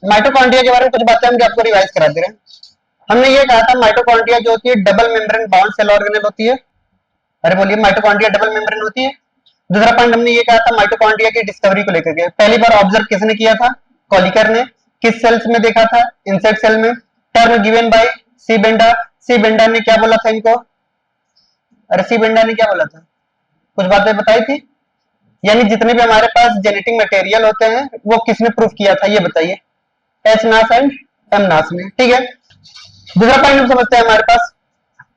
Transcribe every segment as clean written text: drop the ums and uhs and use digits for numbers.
Mitochondria के बारे में कुछ बातें हम आपको रिवाइज करा दे रहे हैं। हमने ये कहा था माइटोकॉन्ड्रिया जो होती है double membrane bound cell organelle होती है। अरे बोलिए, माइटोकॉन्ड्रिया डबल मेम्ब्रेन होती है। दूसरा पॉइंट हमने ये कहा था माइटोकॉन्ड्रिया की डिस्कवरी को लेकर के, पहली बार ऑब्जर्व किसने किया था? कॉलिकर ने। किस सेल्स में देखा था? इंसेक्ट सेल में। Term given by C Benda. C Benda ने क्या बोला था इनको? अरे सी बेंडा ने क्या बोला था? कुछ बातें बताई थी। यानी जितने भी हमारे पास जेनेटिक मटेरियल होते हैं वो किसने प्रूफ किया था, ये बताइए। एच नास एंड एम नास ने। ठीक है, दूसरा पॉइंट हम समझते हैं हमारे पास,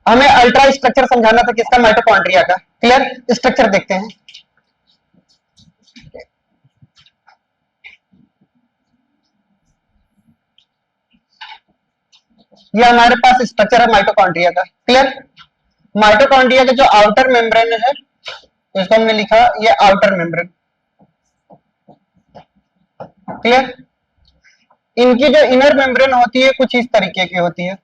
हमें अल्ट्रा स्ट्रक्चर समझाना था किसका? माइटोकॉन्ड्रिया का। क्लियर? स्ट्रक्चर देखते हैं। ये हमारे पास स्ट्रक्चर है माइटोकॉन्ड्रिया का। क्लियर? माइटोकॉन्ड्रिया का जो आउटर मेम्ब्रेन है इसको हमने लिखा ये आउटर मेम्ब्रेन। क्लियर? इनकी जो इनर मेम्ब्रेन होती है कुछ इस तरीके की होती है।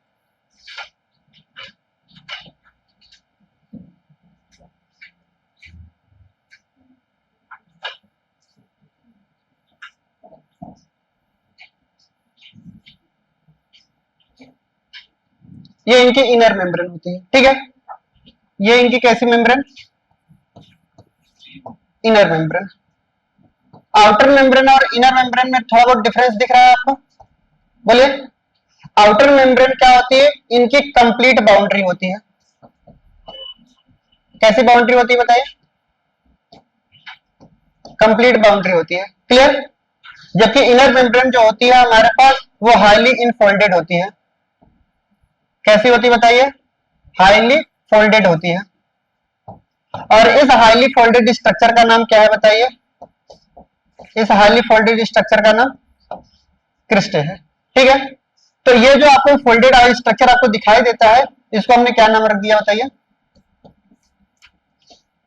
ये इनकी इनर मेम्ब्रेन होती है। ठीक है, ये इनकी कैसी membrane? Inner membrane. Outer membrane और इनर मेम्ब्रेन में थोड़ा बहुत डिफरेंस दिख रहा है आपको? बोलिए। आउटर मेम्ब्रेन क्या होती है? इनकी कंप्लीट बाउंड्री होती है। कैसी बाउंड्री होती है बताइए? कंप्लीट बाउंड्री होती है। क्लियर? जबकि इनर मेम्ब्रेन जो होती है हमारे पास वो हाईली इनफोल्डेड होती है। कैसी होती है बताइए? हाईली फोल्डेड होती है। और इस हाईली फोल्डेड स्ट्रक्चर का नाम क्या है बताइए? इस हाईली फोल्डेड स्ट्रक्चर का नाम क्रिस्टे है। ठीक है, तो ये जो आपको फोल्डेड स्ट्रक्चर आपको दिखाई देता है इसको हमने क्या नाम रख दिया बताइए?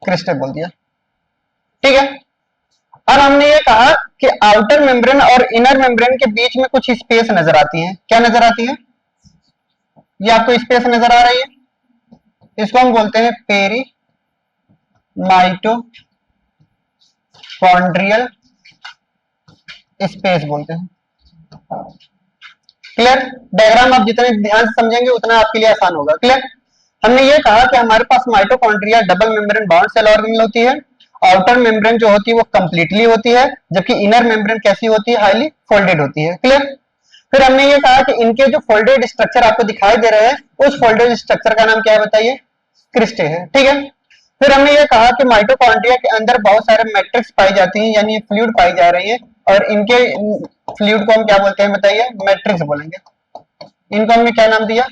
क्रिस्टे बोल दिया। ठीक है, और हमने ये कहा कि आउटर मेम्ब्रेन और इनर मेम्ब्रेन के बीच में कुछ स्पेस नजर आती है। क्या नजर आती है? ये आपको स्पेस नजर आ रही है, इसको हम बोलते हैं पेरी माइटोकॉन्ड्रियल स्पेस बोलते हैं। क्लियर? डायग्राम आप जितने ध्यान से समझेंगे उतना आपके लिए आसान होगा। क्लियर? हमने ये कहा कि हमारे पास mitochondria double membrane bound cell organelle होती है। आउटर मेम्ब्रेन जो होती है वो कंप्लीटली होती है, जबकि इनर मेम्ब्रेन कैसी होती है? हाईली फोल्डेड होती है। क्लियर? फिर हमने ये कहा कि इनके जो फोल्डेड स्ट्रक्चर आपको दिखाई दे रहे हैं उस फोल्डेड स्ट्रक्चर का नाम क्या है बताइए? क्रिस्टे है। ठीक है, फिर हमने ये कहा कि माइटोकॉन्ड्रिया के अंदर बहुत सारे मैट्रिक्स पाई जाती हैं, यानी फ्लूइड पाई जा रही है, और इनके फ्लूइड को हम क्या बोलते हैं बताइए? मैट्रिक्स बोलेंगे। इनको हमने क्या नाम दिया?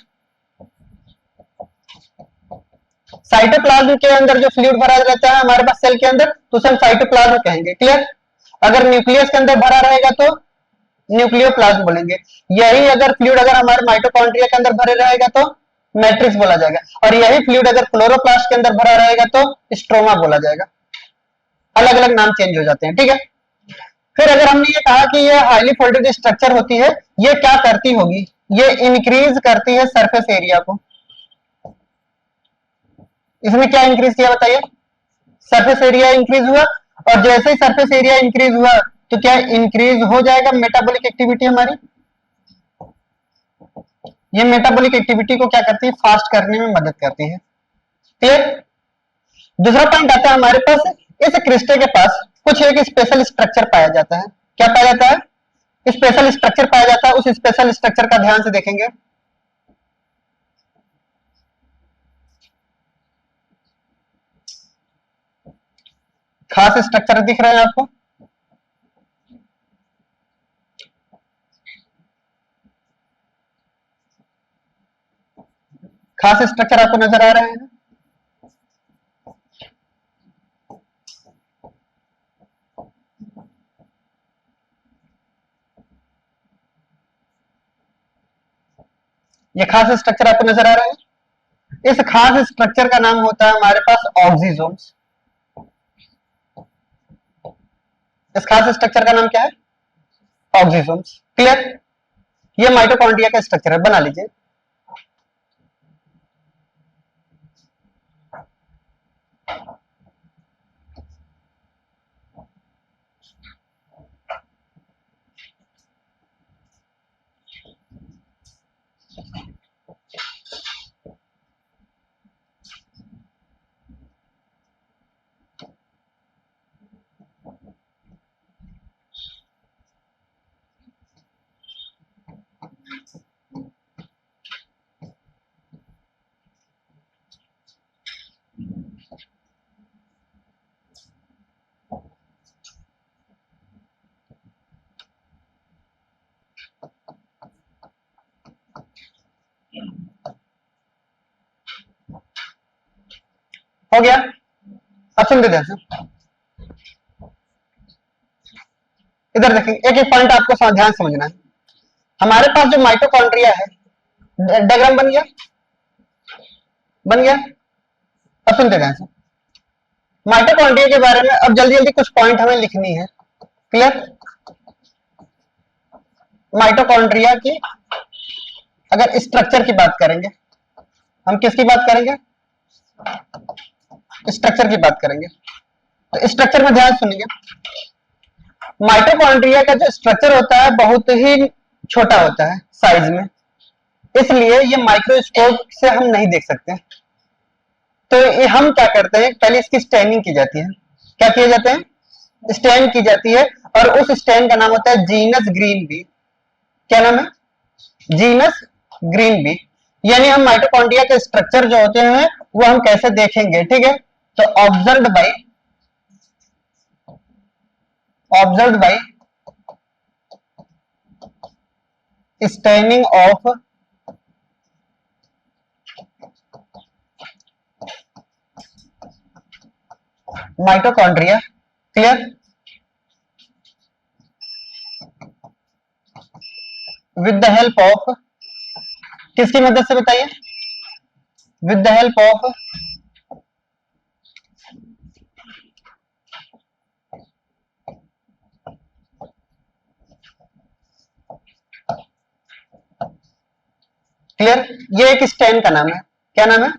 साइटोप्लाज्म के अंदर जो फ्लूइड भरा रहता है हमारे पास सेल के अंदर तो उसे हम साइटोप्लाज्म कहेंगे। क्लियर? अगर न्यूक्लियस के अंदर भरा रहेगा तो न्यूक्लियोप्लाज्म बोलेंगे। यही अगर फ्लूइड अगर हमारे माइटोकॉन्ड्रिया के अंदर भरे रहेगा तो मैट्रिक्स बोला जाएगा, और यही फ्लूइड अगर क्लोरोप्लास्ट के अंदर भरा रहेगा तो स्ट्रोमा बोला जाएगा। अलग अलग नाम चेंज हो जाते हैं। ठीक है, फिर अगर हमने ये कहा कि ये हाईली फोल्डेड स्ट्रक्चर होती है, ये क्या करती होगी? ये इंक्रीज करती है सरफेस एरिया को। इसमें क्या इंक्रीज किया बताइए? सरफेस एरिया इंक्रीज हुआ, और जैसे ही सरफेस एरिया इंक्रीज हुआ तो क्या इंक्रीज हो जाएगा मेटाबॉलिक एक्टिविटी हमारी? ये मेटाबॉलिक एक्टिविटी को क्या करती है? फास्ट करने में मदद करती है। क्लियर? दूसरा पॉइंट आता है हमारे पास, इस क्रिस्टे के पास कुछ एक स्पेशल स्ट्रक्चर पाया जाता है। क्या पाया जाता है? स्पेशल स्ट्रक्चर पाया जाता है। उस स्पेशल स्ट्रक्चर का ध्यान से देखेंगे। खास स्ट्रक्चर दिख रहे हैं आपको? खास स्ट्रक्चर आपको नजर आ रहे हैं? ये खास स्ट्रक्चर आपको नजर आ रहा है? इस खास स्ट्रक्चर का नाम होता है हमारे पास ऑक्सीजोम्स। इस खास स्ट्रक्चर का नाम क्या है? ऑक्सीजोम्स। क्लियर? ये माइटोकॉन्ड्रिया का स्ट्रक्चर है, बना लीजिए। हो गया। अब सुन ध्यान से, इधर देखेंगे, एक एक पॉइंट आपको ध्यान समझना है। हमारे पास जो माइटोकॉन्ड्रिया है, डायग्राम बन गया, बन गया। अब सुनते ध्यान से, माइटोकॉन्ड्रिया के बारे में अब जल्दी जल्दी कुछ पॉइंट हमें लिखनी है। क्लियर? माइटोकॉन्ड्रिया की अगर स्ट्रक्चर की बात करेंगे, हम किसकी बात करेंगे? स्ट्रक्चर की बात करेंगे। तो स्ट्रक्चर में ध्यान सुनिए, माइटोकॉन्ड्रिया का जो स्ट्रक्चर होता है बहुत ही छोटा होता है साइज में, इसलिए ये माइक्रोस्कोप से हम नहीं देख सकते। तो ये हम क्या करते हैं, पहले इसकी स्टैनिंग की जाती है। क्या किए जाते हैं? स्टैन की जाती है, और उस स्टैन का नाम होता है जीनस ग्रीन बी। क्या नाम है? Genus green B. यानी हम माइटोकॉन्ड्रिया के स्ट्रक्चर जो होते हैं वो हम कैसे देखेंगे, ठीक है? तो observed bye staining of mitochondria. Clear? With the help of, किसकी मदद से बताइए? With the help of clear? ये एक स्टैन का नाम है। क्या नाम है?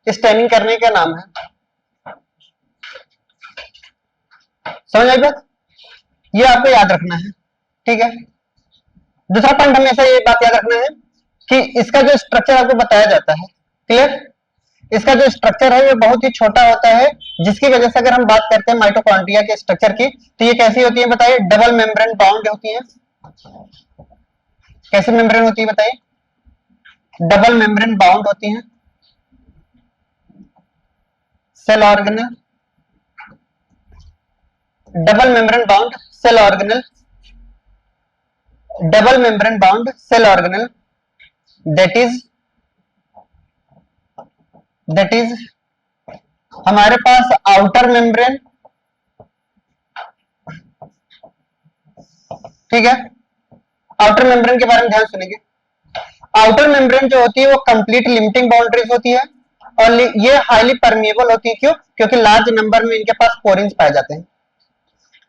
स्टैनिंग करने का नाम है। समझ आई बात? ये आपको याद रखना है, ठीक है? दूसरा पॉइंट हमेशा ये बात याद रखना है कि इसका जो स्ट्रक्चर आपको बताया जाता है, क्लियर? इसका जो स्ट्रक्चर है ये बहुत ही छोटा होता है, जिसकी वजह से अगर हम बात करते हैं माइटोकॉन्ड्रिया के स्ट्रक्चर की, तो ये कैसी होती है बताइए? डबल मेम्ब्रेन बाउंड होती है। कैसी मेम्ब्रेन होती है बताइए? डबल मेम्ब्रेन बाउंड होती है। Cell organelle, double membrane bound cell organelle, double membrane bound cell organelle, that is हमारे पास आउटर मेम्ब्रेन, ठीक है? आउटर मेम्ब्रेन के बारे में ध्यान सुनेंगे। आउटर मेम्ब्रेन जो होती है वो कंप्लीट लिमिटिंग बाउंड्रीज होती है, और ये हाईली परमिएबल होती है। क्यों? क्योंकि लार्ज नंबर में इनके पास पोरिन्स पाए जाते हैं।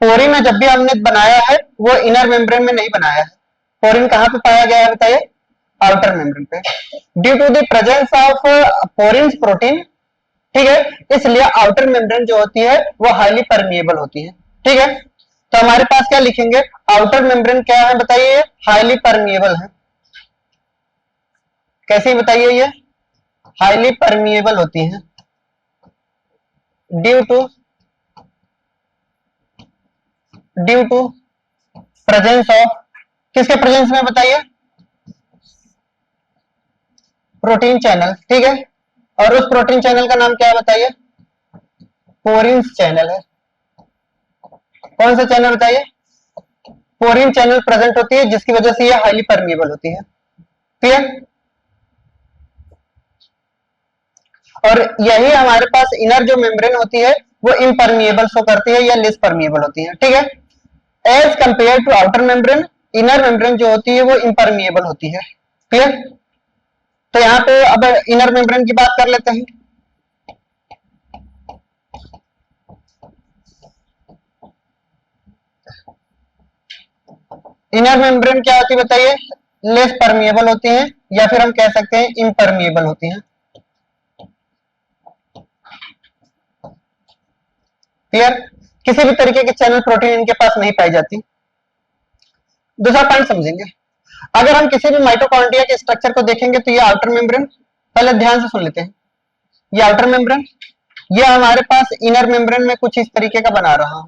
पोरिन में जब भी हमने बनाया है वो इनर मेम्ब्रेन में नहीं बनाया है। पोरिन कहां पे पाया गया है बताइए? आउटर मेम्ब्रेन पे, due to the presence of porins protein, ठीक है? इसलिए आउटर मेम्ब्रेन जो होती है वो हाईली परमिएबल होती है, ठीक है? तो हमारे पास क्या लिखेंगे? आउटर मेम्ब्रेन क्या है बताइए? हाईली परमिएबल है। कैसे बताइए? ये हाईली परमिएबल होती है ड्यू टू प्रेजेंस ऑफ, किसके प्रेजेंस में बताइए? प्रोटीन चैनल, ठीक है? और उस प्रोटीन चैनल का नाम क्या है बताइए? पोरिन्स चैनल है। कौन सा चैनल बताइए? पोरिन चैनल प्रेजेंट होती है, जिसकी वजह से ये हाईली परमिएबल होती है। क्लियर? और यही हमारे पास इनर जो मेम्ब्रेन होती है वो इम्परमिएबल शो करती है या लेस परमिएबल होती है, ठीक है? As compare to outer membrane, inner membrane जो होती है वो इम्परमिएबल होती है। क्लियर? तो यहाँ पे अब इनर मेम्ब्रेन की बात कर लेते हैं। इनर मेम्ब्रेन क्या होती है बताइए? लेस परमिएबल होती है, या फिर हम कह सकते हैं इम्परमिएबल होती है। क्लियर? किसी भी तरीके के चैनल प्रोटीन इनके पास नहीं पाई जाती। दूसरा पॉइंट समझेंगे, अगर हम किसी भी माइटोकॉन्ड्रिया के स्ट्रक्चर को देखेंगे तो ये आउटर मेम्ब्रेन, पहले ध्यान से सुन लेते हैं। ये आउटर मेम्ब्रेन, ये हमारे पास इनर मेम्ब्रेन में कुछ इस तरीके का बना रहा हूं।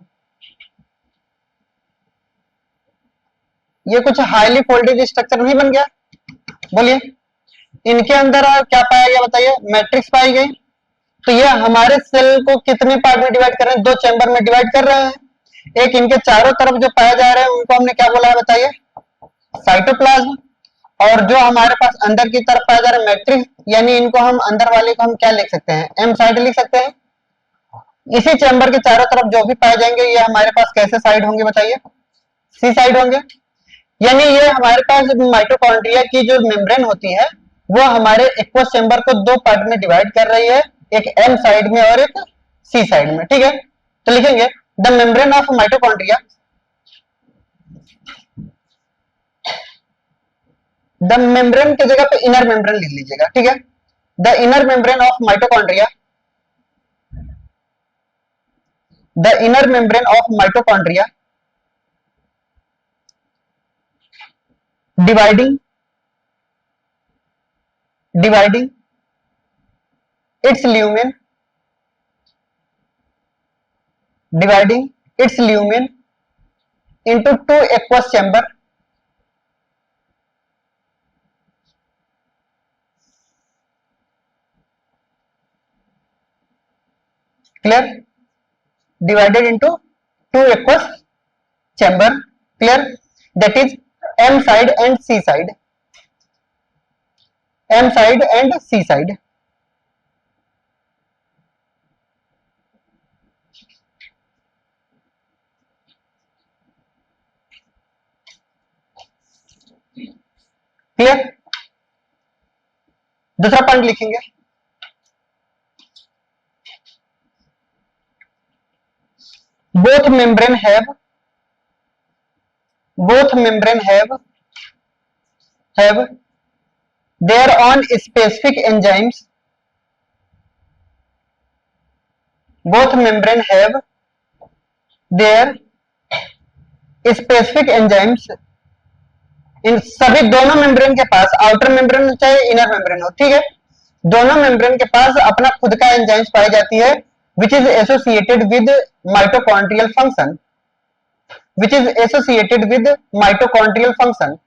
ये कुछ हाईली फोल्डेड स्ट्रक्चर नहीं बन गया? बोलिए, इनके अंदर क्या पाया गया बताइए? मैट्रिक्स पाई गई। तो ये हमारे सेल को कितने पार्ट में डिवाइड कर रहे हैं? दो चैम्बर में डिवाइड कर रहे हैं। एक इनके चारों तरफ जो पाया जा रहा है उनको हमने क्या बोला है बताइए? साइटोप्लाज्म। और जो हमारे पास अंदर की तरफ पाया जा रहा है मैट्रिक्स, यानी इनको हम अंदर वाले को हम क्या लिख सकते हैं, एम साइड लिख सकते हैं। इसी चैम्बर के चारों तरफ जो भी पाए जाएंगे ये हमारे पास कैसे साइड होंगे बताइए, सी साइड होंगे। यानी ये हमारे पास माइटोकॉन्ड्रिया की जो मेम्ब्रेन होती है वो हमारे एक्वस चैम्बर को दो पार्ट में डिवाइड कर रही है, एक एम साइड में और एक सी साइड में, ठीक है। तो लिखेंगे the membrane of mitochondria, the membrane की जगह पे इनर मेम्ब्रेन लिख लीजिएगा, ठीक है। The inner membrane of mitochondria, the inner membrane of mitochondria dividing dividing its lumen dividing its lumen into two aqueous chamber, clear, divided into two aqueous chamber, clear, that is m side and c side, m side and c side, clear। दूसरा point लिखेंगे both membrane have both membrane have their own specific enzymes, both membrane have their specific enzymes, इन सभी दोनों membrane के पास, outer membrane चाहे inner membrane हो, ठीक है, दोनों मेम्ब्रेन के पास अपना खुद का एंजाइम्स पाई जाती है which is associated with mitochondrial function, which is associated with mitochondrial function.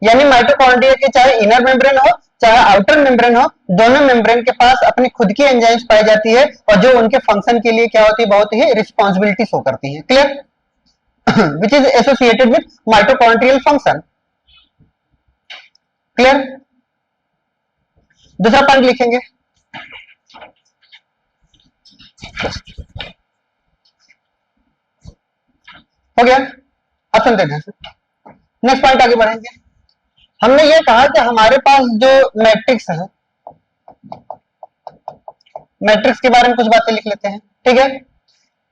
यानी माइटोकॉन्ड्रिया के चाहे इनर मेम्ब्रेन हो चाहे आउटर मेम्ब्रेन हो, दोनों मेम्ब्रेन के पास अपनी खुद की एंजाइम्स पाई जाती है और जो उनके फंक्शन के लिए क्या होती है, बहुत ही रिस्पॉन्सिबिलिटी शो करती है, clear. which is associated with mitochondrial function, clear. दूसरा पॉइंट लिखेंगे हो गया। अब सुनते हैं नेक्स्ट पॉइंट, आगे बढ़ेंगे। हमने ये कहा कि हमारे पास जो मैट्रिक्स है, मैट्रिक्स के बारे में कुछ बातें लिख लेते हैं, ठीक है।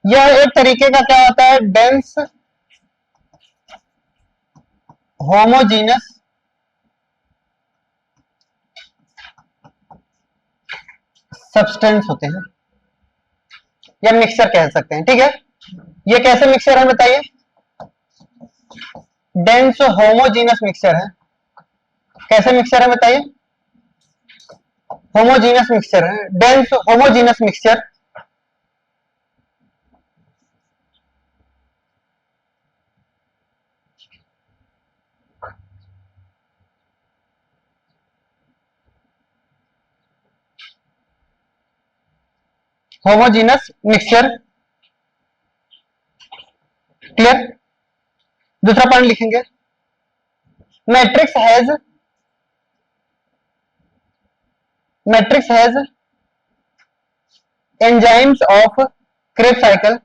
यह एक तरीके का क्या होता है, डेंस होमोजीनस सब्सटेंस होते हैं या मिक्सचर कह सकते हैं, ठीक है। ये कैसे मिक्सचर है बताइए, डेंस होमोजीनस मिक्सचर है। कैसे मिक्सचर है बताइए, होमोजीनस मिक्सचर है, dense homogeneous mixture. Homogeneous mixture, clear. दूसरा पॉइंट लिखेंगे matrix has enzymes of Krebs cycle,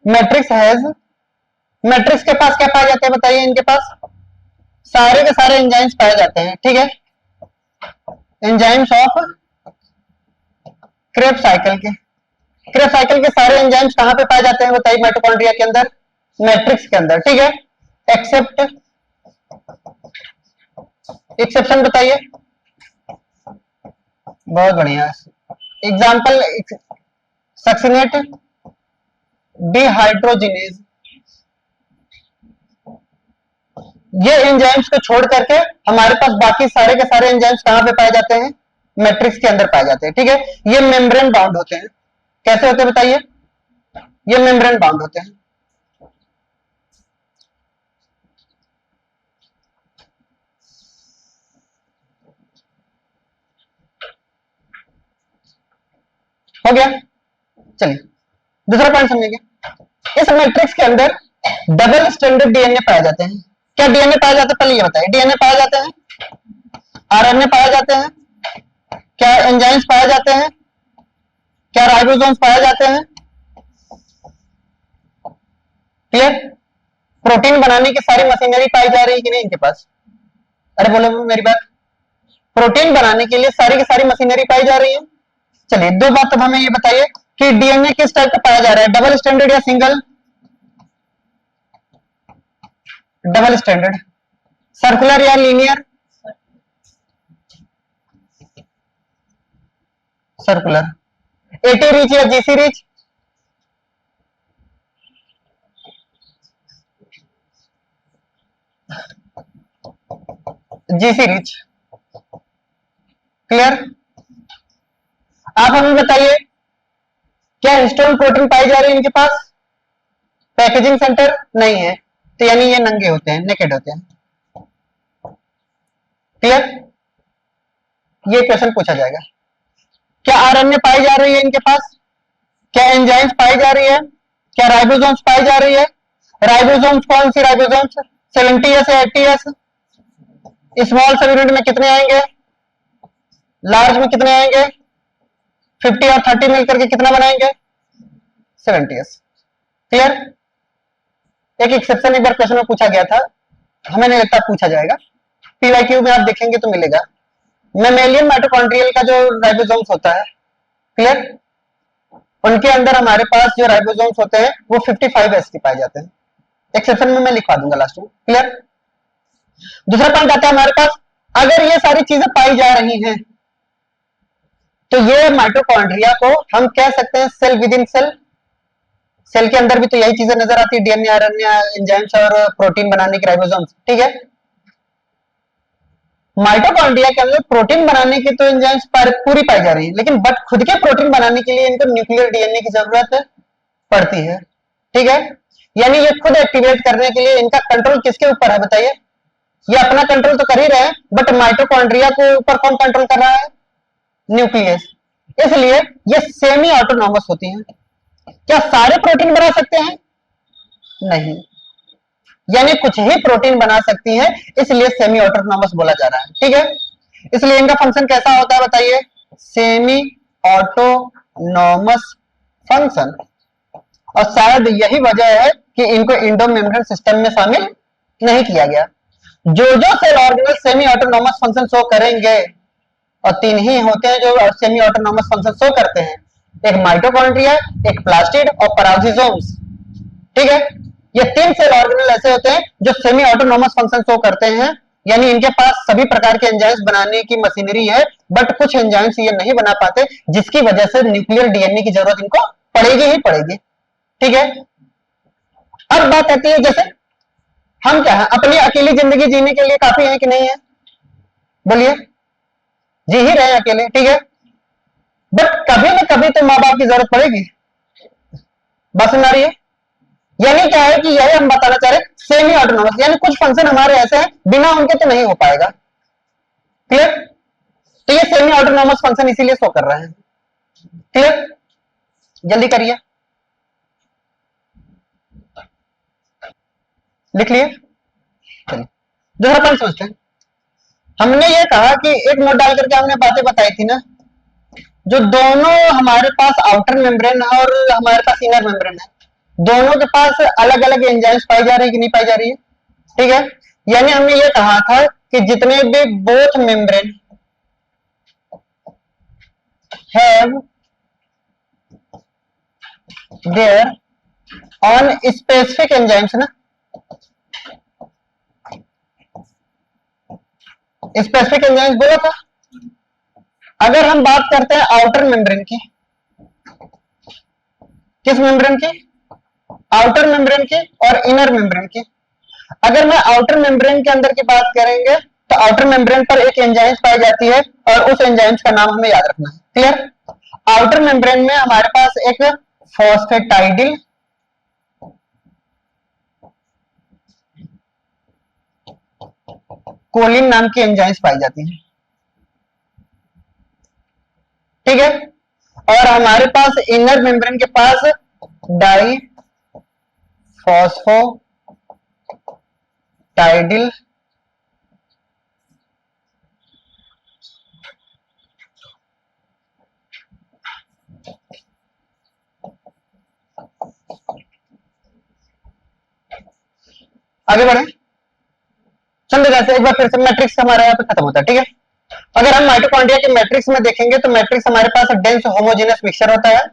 matrix has, matrix के पास क्या पाए जाते हैं बताइए, इनके पास सारे के सारे एंजाइम्स पाए जाते हैं, ठीक है। एंजाइम्स ऑफ क्रेब साइकिल के, क्रेब साइकिल के सारे एंजाइम्स कहां पे पाए जाते हैं बताइए, माइटोकॉन्ड्रिया के अंदर, मैट्रिक्स के अंदर, ठीक है। एक्सेप्ट, एक्सेप्शन बताइए। बहुत बढ़िया, एग्जाम्पल सक्सिनेट डिहाइड्रोजिनेज, ये एंजाइम्स को छोड़ करके हमारे पास बाकी सारे के सारे एंजाइम्स कहां पे पाए जाते हैं, मैट्रिक्स के अंदर पाए जाते हैं, ठीक है। ये मेम्ब्रेन बाउंड होते हैं, कैसे होते हैं बताइए, ये मेम्ब्रेन बाउंड होते हैं। हो गया। चलिए दूसरा पॉइंट समझेंगे। इस मैट्रिक्स के अंदर डबल स्टैंडर्ड डीएनए पाए जाते हैं। क्या डीएनए पाए जाते हैं, पहले ये बताइए। डीएनए पाए जाते हैं, आरएनए पाए जाते हैं, क्या एंजाइम्स पाए जाते हैं, क्या राइबोसोम्स पाए जाते हैं। क्लियर? प्रोटीन बनाने की सारी मशीनरी पाई जा रही है कि नहीं इनके पास? अरे बोलो मेरी बात। प्रोटीन बनाने के लिए सारी की सारी मशीनरी पाई जा रही है। चलिए दो बात तब हमें ये बताइए कि डीएनए किस टाइप का पाया जा रहा है, डबल स्टैंडर्ड या सिंगल? Double standard. सर्कुलर या लीनियर? सर्कुलर। एटी रिच या GC rich? GC rich. Clear? आप हमें बताइए क्या हिस्टोन प्रोटीन पाई जा रही है इनके पास? पैकेजिंग सेंटर नहीं है, तो यानी ये नंगे होते हैं, नेकेड होते हैं। क्लियर? ये क्वेश्चन पूछा जाएगा। क्या आरएनए पाई जा रही है इनके पास? क्या एंजाइम्स पाई जा रही है? क्या राइबोसोम्स पाई जा रही है? राइबोसोम्स कौन सी राइबोसोम्स? 70s या 80s? स्मॉल सब यूनिट में कितने आएंगे? लार्ज में कितने आएंगे? 50 और 30 मिलकर के कितना बनाएंगे? 70s। क्लियर? एक एक्सेप्शन एक बार क्वेश्चन में पूछा गया था, हमें नहीं लगता पूछा जाएगा, पीवाईक्यू में आप देखेंगे तो मिलेगा। मेमेलियन माइटोकॉन्ड्रियल का जो राइबोसोम्स होता है, क्लियर, उनके अंदर हमारे पास जो राइबोसोम्स होते हैं वो 55s के पाए जाते हैं। एक्सेप्शन में मैं लिखवा दूंगा लास्ट में। क्लियर? दूसरा पॉइंट आता है हमारे पास, अगर ये सारी चीजें पाई जा रही हैं तो ये माइटोकॉन्ड्रिया को हम कह सकते हैं cell within cell. Cell के अंदर भी तो यही चीजें नजर आती है, डीएनए, आरएनए, एंजाइम्स और प्रोटीन बनाने के राइबोसोम्स। ठीक है? माइटोकॉन्ड्रिया के अंदर प्रोटीन बनाने की तो एंजाइम्स पूरी पाई जा रही है, लेकिन बट खुद के प्रोटीन बनाने के लिए इनको न्यूक्लियर डीएनए की जरूरत पड़ती है। ठीक है? यानी ये खुद एक्टिवेट करने के लिए इनका कंट्रोल किसके ऊपर है बताइए? ये अपना कंट्रोल तो कर ही रहे हैं, बट माइटोकॉन्ड्रिया के ऊपर कौन कंट्रोल कर रहा है? न्यूक्लियस। इसलिए ये सेमी ऑटोनॉमस होती हैं। क्या सारे प्रोटीन बना सकते हैं? नहीं, यानी कुछ ही प्रोटीन बना सकती है, इसलिए सेमी ऑटोनॉमस बोला जा रहा है। ठीक है? इसलिए इनका फंक्शन कैसा होता है बताइए? Semi autonomous function. और शायद यही वजह है कि इनको इंडो मेम्ब्रेन सिस्टम में शामिल नहीं किया गया। जो जो cell organelle semi autonomous function show करेंगे, और तीन ही होते हैं जो सेमी ऑटोनॉमस फंक्शन शो करते हैं, एक माइटोकॉन्ड्रिया, एक प्लास्टिड और पराक्सीसोम्स। ठीक है? ये तीन सेल ऑर्गेनल ऐसे होते हैं जो सेमी ऑटोनॉमस फंक्शन शो करते हैं, यानी इनके पास सभी प्रकार के एंजाइम्स बनाने की मशीनरी है, बट कुछ एंजाइम्स ये नहीं बना पाते, जिसकी वजह से न्यूक्लियर डीएनए की जरूरत इनको पड़ेगी ही पड़ेगी। ठीक है? अब बात आती है, जैसे हम क्या है, अपनी अकेली जिंदगी जीने के लिए काफी है कि नहीं है? बोलिए, जी ही रहे अकेले। ठीक है? बट कभी ना कभी तो माँ बाप की जरूरत पड़ेगी। बात सुन आ रही है? यानी क्या है कि यही हम बताना चाह रहे हैं, सेमी ऑटोनॉमस, यानी कुछ फंक्शन हमारे ऐसे हैं बिना उनके तो नहीं हो पाएगा। क्लियर? तो ये सेमी ऑटोनॉमस फंक्शन इसीलिए शो कर रहे हैं। क्लियर? जल्दी करिए, लिख लिए। चलिए दूसरा पॉइंट समझते हैं। हमने ये कहा कि एक नोट डाल करके हमने बातें बताई थी ना, जो दोनों हमारे पास आउटर मेम्ब्रेन है और हमारे पास इनर मेम्ब्रेन है, दोनों के पास अलग अलग एंजाइम्स पाई जा रही है कि नहीं पाई जा रही है? ठीक है? यानी हमने ये कहा था कि जितने भी both membrane have their on specific enzymes ना, स्पेसिफिक एंजाइम्स बोला था। अगर हम बात करते हैं आउटर मेम्ब्रेन की, किस मेम्ब्रेन की? आउटर मेम्ब्रेन की और इनर मेम्ब्रेन की। अगर मैं आउटर मेम्ब्रेन के अंदर की बात करेंगे तो आउटर मेम्ब्रेन पर एक एंजाइम्स पाई जाती है और उस एंजाइम्स का नाम हमें याद रखना है। क्लियर? आउटर मेम्ब्रेन में हमारे पास एक फॉस्फेटाइडिल कोलिन नाम की एंजाइम्स पाई जाती है। ठीक है? और हमारे पास इनर मेम्ब्रेन के पास डाई फॉस्फोटाइडिल आगे बढ़े। समझे जैसे एक बार फिर से मैट्रिक्स हमारा यहाँ पे खत्म होता है, ठीक है। अगर हम माइटोकॉन्ड्रिया के मैट्रिक्स में देखेंगे तो मैट्रिक्स हमारे पास डेंस होमोजेनस मिक्सचर होता है।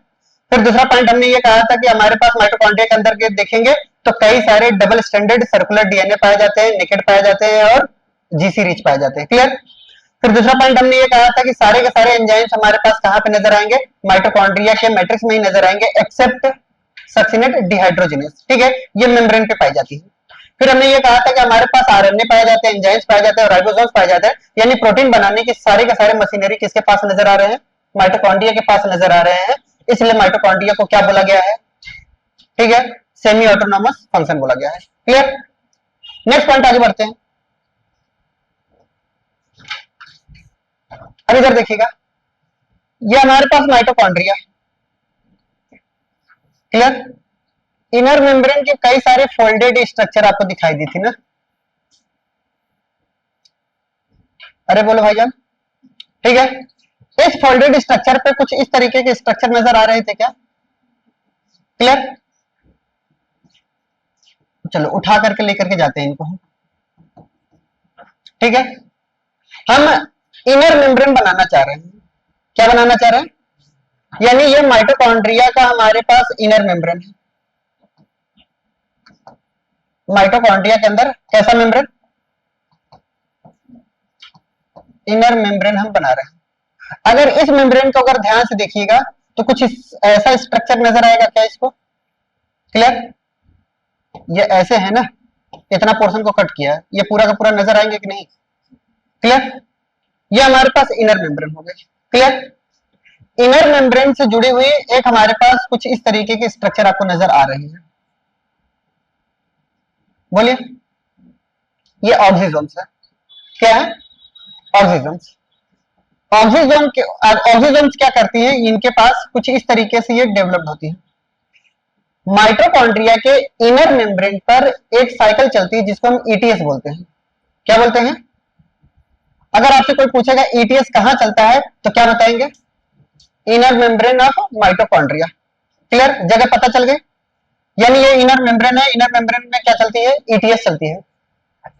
फिर दूसरा पॉइंट हमने ये कहा था कि हमारे पास माइटोकॉन्ड्रिया के अंदर के देखेंगे तो कई सारे डबल स्टैंडर्ड सर्कुलर डीएनए पाए जाते हैं, नेकेड पाए जाते हैं और जीसी रिच पाए जाते हैं। क्लियर। फिर दूसरा पॉइंट हमने ये कहा था कि सारे के सारे एंजाइम्स हमारे पास कहां पे नजर आएंगे, माइटोकॉन्ड्रिया के मैट्रिक्स में ही नजर आएंगे एक्सेप्ट सक्सिनेट डिहाइड्रोजिनेस, ठीक है, ये मेम्ब्रेन पे पाई जाती है। फिर हमने ये कहा था कि हमारे पास आरएनए पाए जाते हैं, एंजाइम्स पाए जाते हैं और राइबोसोम्स पाए जाते हैं, यानी प्रोटीन बनाने की सारे के सारे मशीनरी किसके पास नजर आ रहे हैं, माइटोकॉन्ड्रिया के पास नजर आ रहे हैं। इसलिए माइटोकॉन्ड्रिया को क्या बोला गया है, ठीक है, सेमी ऑटोनोमस फंक्शन बोला गया है। क्लियर। नेक्स्ट पॉइंट आगे बढ़ते हैं। अब इधर देखिएगा, ये हमारे पास माइटोकॉन्ड्रिया, क्लियर। इनर मेम्ब्रेन के कई सारे फोल्डेड स्ट्रक्चर आपको दिखाई दी थी ना, अरे बोलो भाईजान, ठीक है। इस फोल्डेड स्ट्रक्चर पे कुछ इस तरीके के स्ट्रक्चर नजर आ रहे थे क्या, क्लियर। चलो उठा करके लेकर के जाते हैं इनको, ठीक है। हम इनर मेम्ब्रेन बनाना चाह रहे हैं, क्या बनाना चाह रहे हैं, यानी ये माइटोकॉन्ड्रिया का हमारे पास इनर मेम्ब्रेन है। माइटोकॉन्ड्रिया के अंदर कैसा मेम्ब्रेन, इनर मेम्ब्रेन हम बना रहे हैं। अगर इस मेम्ब्रेन को अगर ध्यान से देखिएगा तो कुछ ऐसा स्ट्रक्चर नजर आएगा क्या इसको, क्लियर। ये ऐसे है ना, इतना पोर्शन को कट किया, ये पूरा का पूरा नजर आएंगे कि नहीं, क्लियर। ये हमारे पास इनर मेम्ब्रेन हो गए, क्लियर। इनर मेम्ब्रेन से जुड़ी हुई एक हमारे पास कुछ इस तरीके की स्ट्रक्चर आपको नजर आ रही है, बोलिए। ये ऑक्सीजोम्स है, क्या है, ऑक्सीजोम्स। ऑक्सीजोम्स क्या करती हैं, इनके पास कुछ इस तरीके से ये डेवलप्ड होती है। माइटोकॉन्ड्रिया के इनर मेम्ब्रेन पर एक साइकिल चलती है जिसको हम ईटीएस बोलते हैं, क्या बोलते हैं। अगर आपसे कोई पूछेगा ईटीएस कहां चलता है तो क्या बताएंगे, inner membrane of mitochondria, clear, जगह पता चल गई। यानी ये इनर मेम्ब्रेन है, इनर मेम्ब्रेन में क्या चलती है, ईटीएस चलती है।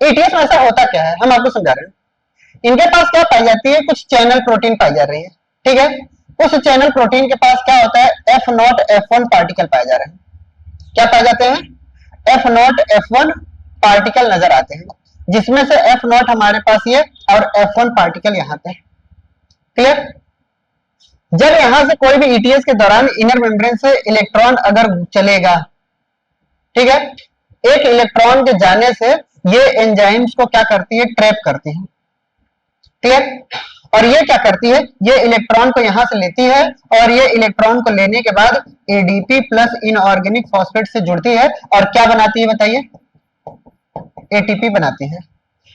ईटीएस में ऐसा होता क्या है, हम आपको समझा रहे हैं। इनके पास क्या पाई जाती है, कुछ चैनल प्रोटीन पाई जा रही है, ठीक है। उस चैनल प्रोटीन के पास क्या होता है, F0 F1 पार्टिकल पाए जा रहे हैं। क्या पाए जाते हैं, F0 F1 पार्टिकल नजर आते हैं, जिसमें से F0 हमारे पास ये और F1 पार्टिकल यहाँ पे, क्लियर। जब यहां से कोई भी ईटीएस के दौरान इनर मेम्ब्रेन से इलेक्ट्रॉन अगर चलेगा, ठीक है, एक इलेक्ट्रॉन के जाने से ये एंजाइम्स को क्या करती है, ट्रैप करती है, क्लियर। और ये क्या करती है, ये इलेक्ट्रॉन को यहां से लेती है और ये इलेक्ट्रॉन को लेने के बाद एडीपी प्लस इनऑर्गेनिक फॉस्फेट से जुड़ती है और क्या बनाती है बताइए, एटीपी बनाती है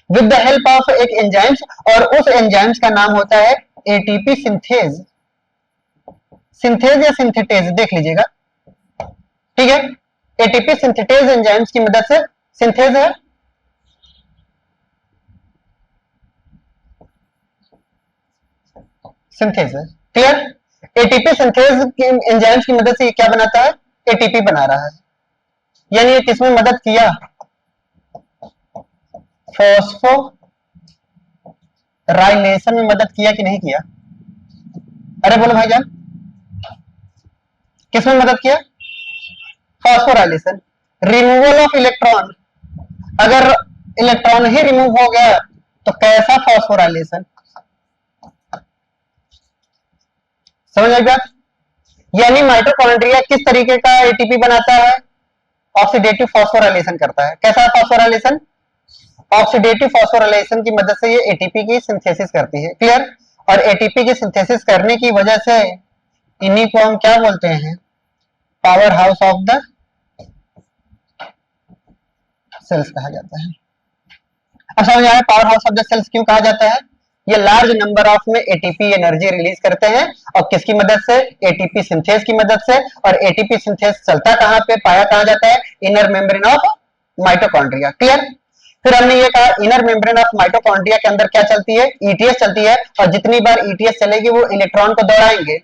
विद द हेल्प ऑफ एक एंजाइम्स, और उस एंजाइम्स का नाम होता है एटीपी सिंथेज। सिंथेज या सिंथेटेज देख लीजिएगा, ठीक है। एटीपी सिंथेटेज एंजाइम्स की मदद से, सिंथेज है, सिंथेज है, क्लियर। एटीपी सिंथेज के एंजाइम्स की मदद से ये क्या बनाता है, एटीपी बना रहा है। यानी ये किसमें मदद किया, फॉस्फो राइलेशन में मदद किया कि नहीं किया, अरे बोलो भाईजान, किसमें मदद किया, फॉस्फोराइलेशन, रिमूवल ऑफ इलेक्ट्रॉन। अगर इलेक्ट्रॉन ही रिमूव हो गया तो कैसा फॉस्फोराइलेशन, समझ आई बात। यानी माइटोकॉन्ड्रिया किस तरीके का एटीपी बनाता है, ऑक्सीडेटिव फॉस्फोराइलेशन करता है। कैसा फॉस्फोराइलेशन, ऑक्सीडेटिव फॉस्फोराइलेशन की मदद से ये एटीपी की सिंथेसिस करती है, क्लियर। और एटीपी की सिंथेसिस करने की वजह से इन्हीं को हम क्या बोलते हैं, power house of the cells कहा जाता है। अब समझ आया power house of the cells क्यों कहा जाता है, ये लार्ज नंबर ऑफ में एटीपी एनर्जी रिलीज करते हैं, और किसकी मदद से? एटीपी सिंथेस की मदद से। और एटीपी सिंथेस चलता कहां पे, पाया कहां जाता है? Inner membrane of mitochondria. Clear? फिर हमने ये कहा इनर मेम्ब्रेन ऑफ माइटोकॉन्ड्रिया के अंदर क्या चलती है? ईटीएस चलती है, और जितनी बार ईटीएस चलेगी वो इलेक्ट्रॉन को दौड़ाएंगे,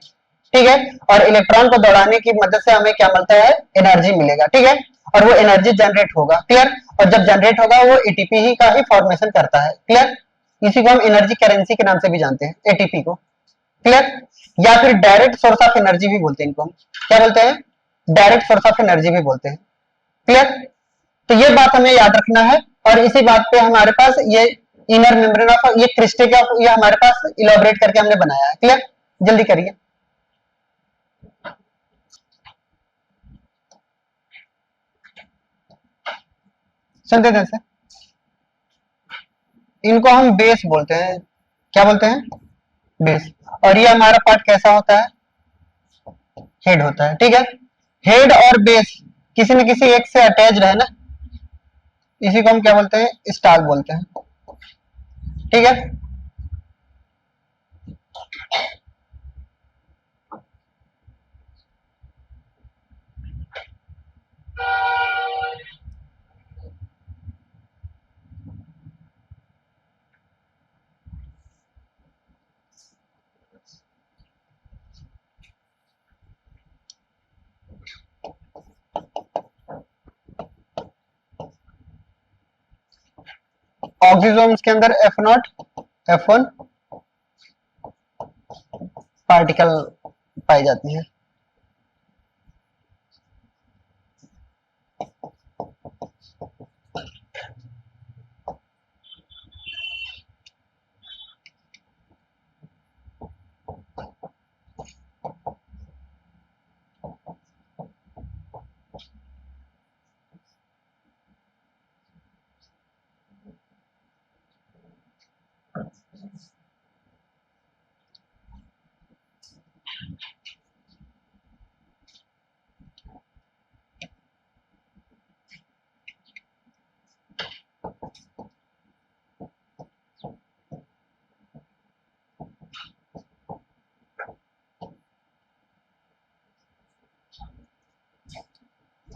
ठीक है, और इलेक्ट्रॉन को दौड़ाने की मदद से हमें क्या मिलता है? एनर्जी मिलेगा, ठीक है, और वो एनर्जी जनरेट होगा। क्लियर? और जब जनरेट होगा वो एटीपी ही का ही फॉर्मेशन करता है। क्लियर? इसी को हम एनर्जी करेंसी के नाम से भी जानते हैं, एटीपी को। क्लियर? या फिर डायरेक्ट सोर्स ऑफ एनर्जी भी बोलते हैं इनको हम। क्या बोलते हैं? डायरेक्ट सोर्स ऑफ एनर्जी भी बोलते हैं। क्लियर? तो ये बात हमें याद रखना है, और इसी बात पे हमारे पास ये इनर मेम्ब्रेन ऑफ ये क्रिस्टे का ये हमारे पास इलाबोरेट करके हमने बनाया है। क्लियर? जल्दी करिए। सुनते थे सर? इनको हम बेस बोलते हैं। क्या बोलते हैं? बेस। और ये हमारा पार्ट कैसा होता है? हेड होता है, ठीक है। हेड और बेस किसी न किसी एक से अटैच्ड है ना, इसी को हम क्या बोलते हैं? स्टाक बोलते हैं, ठीक है। ऑक्सीजोम्स के अंदर F0 F1 पार्टिकल पाई जाती है।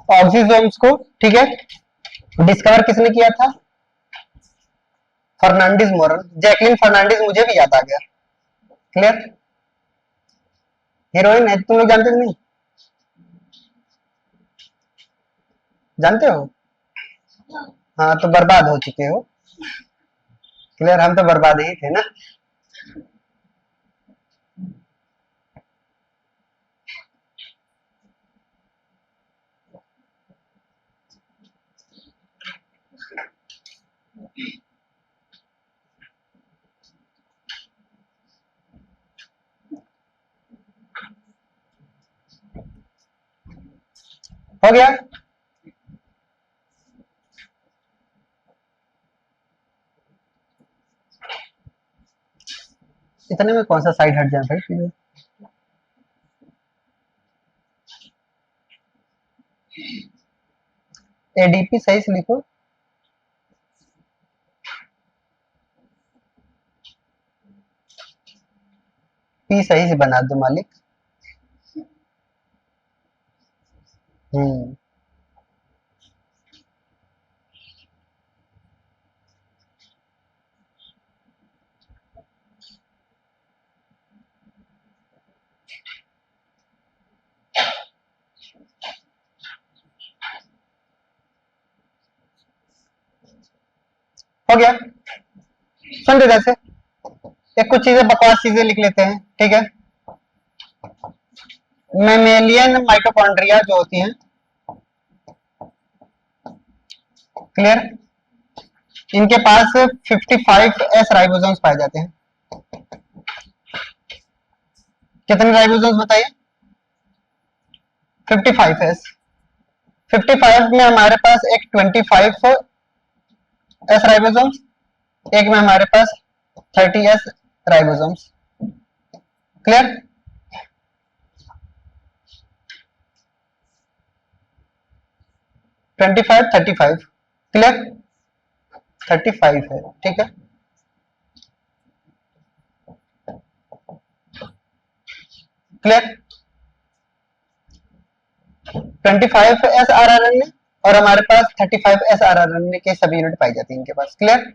ऑक्सीजोम्स को, ठीक है, डिस्कवर किसने किया था? फर्नांडिस मोरन, जैकलिन फर्नांडिस, मुझे भी याद आ गया। क्लियर? हीरोइन है, तुम लोग जानते कि नहीं? जानते हो? हाँ, तो बर्बाद हो चुके हो। क्लियर? हम तो बर्बाद ही थे ना। हो गया? इतने में कौन सा साइड हट जाए भाई? एडीपी सही से लिखो। पी सही से बना दो मालिक। हम्म। हो गया? सुन रहे जैसे एक कुछ चीजें बकवास चीजें लिख लेते हैं, ठीक है। मेमेलियन माइटोकॉन्ड्रिया जो होती हैं, क्लियर, इनके पास 55s राइबोसोम्स पाए जाते हैं। कितने राइबोसोम्स बताइए? 55s। 55 में हमारे पास एक 25s राइबोसोम्स, एक में हमारे पास 30s राइबोसोम्स। क्लियर? 25 35। क्लियर? 35 है, ठीक है। Clear? 25 S R R N A और हमारे पास 35 S R R N A के सभी यूनिट पाई जाती है इनके पास। क्लियर?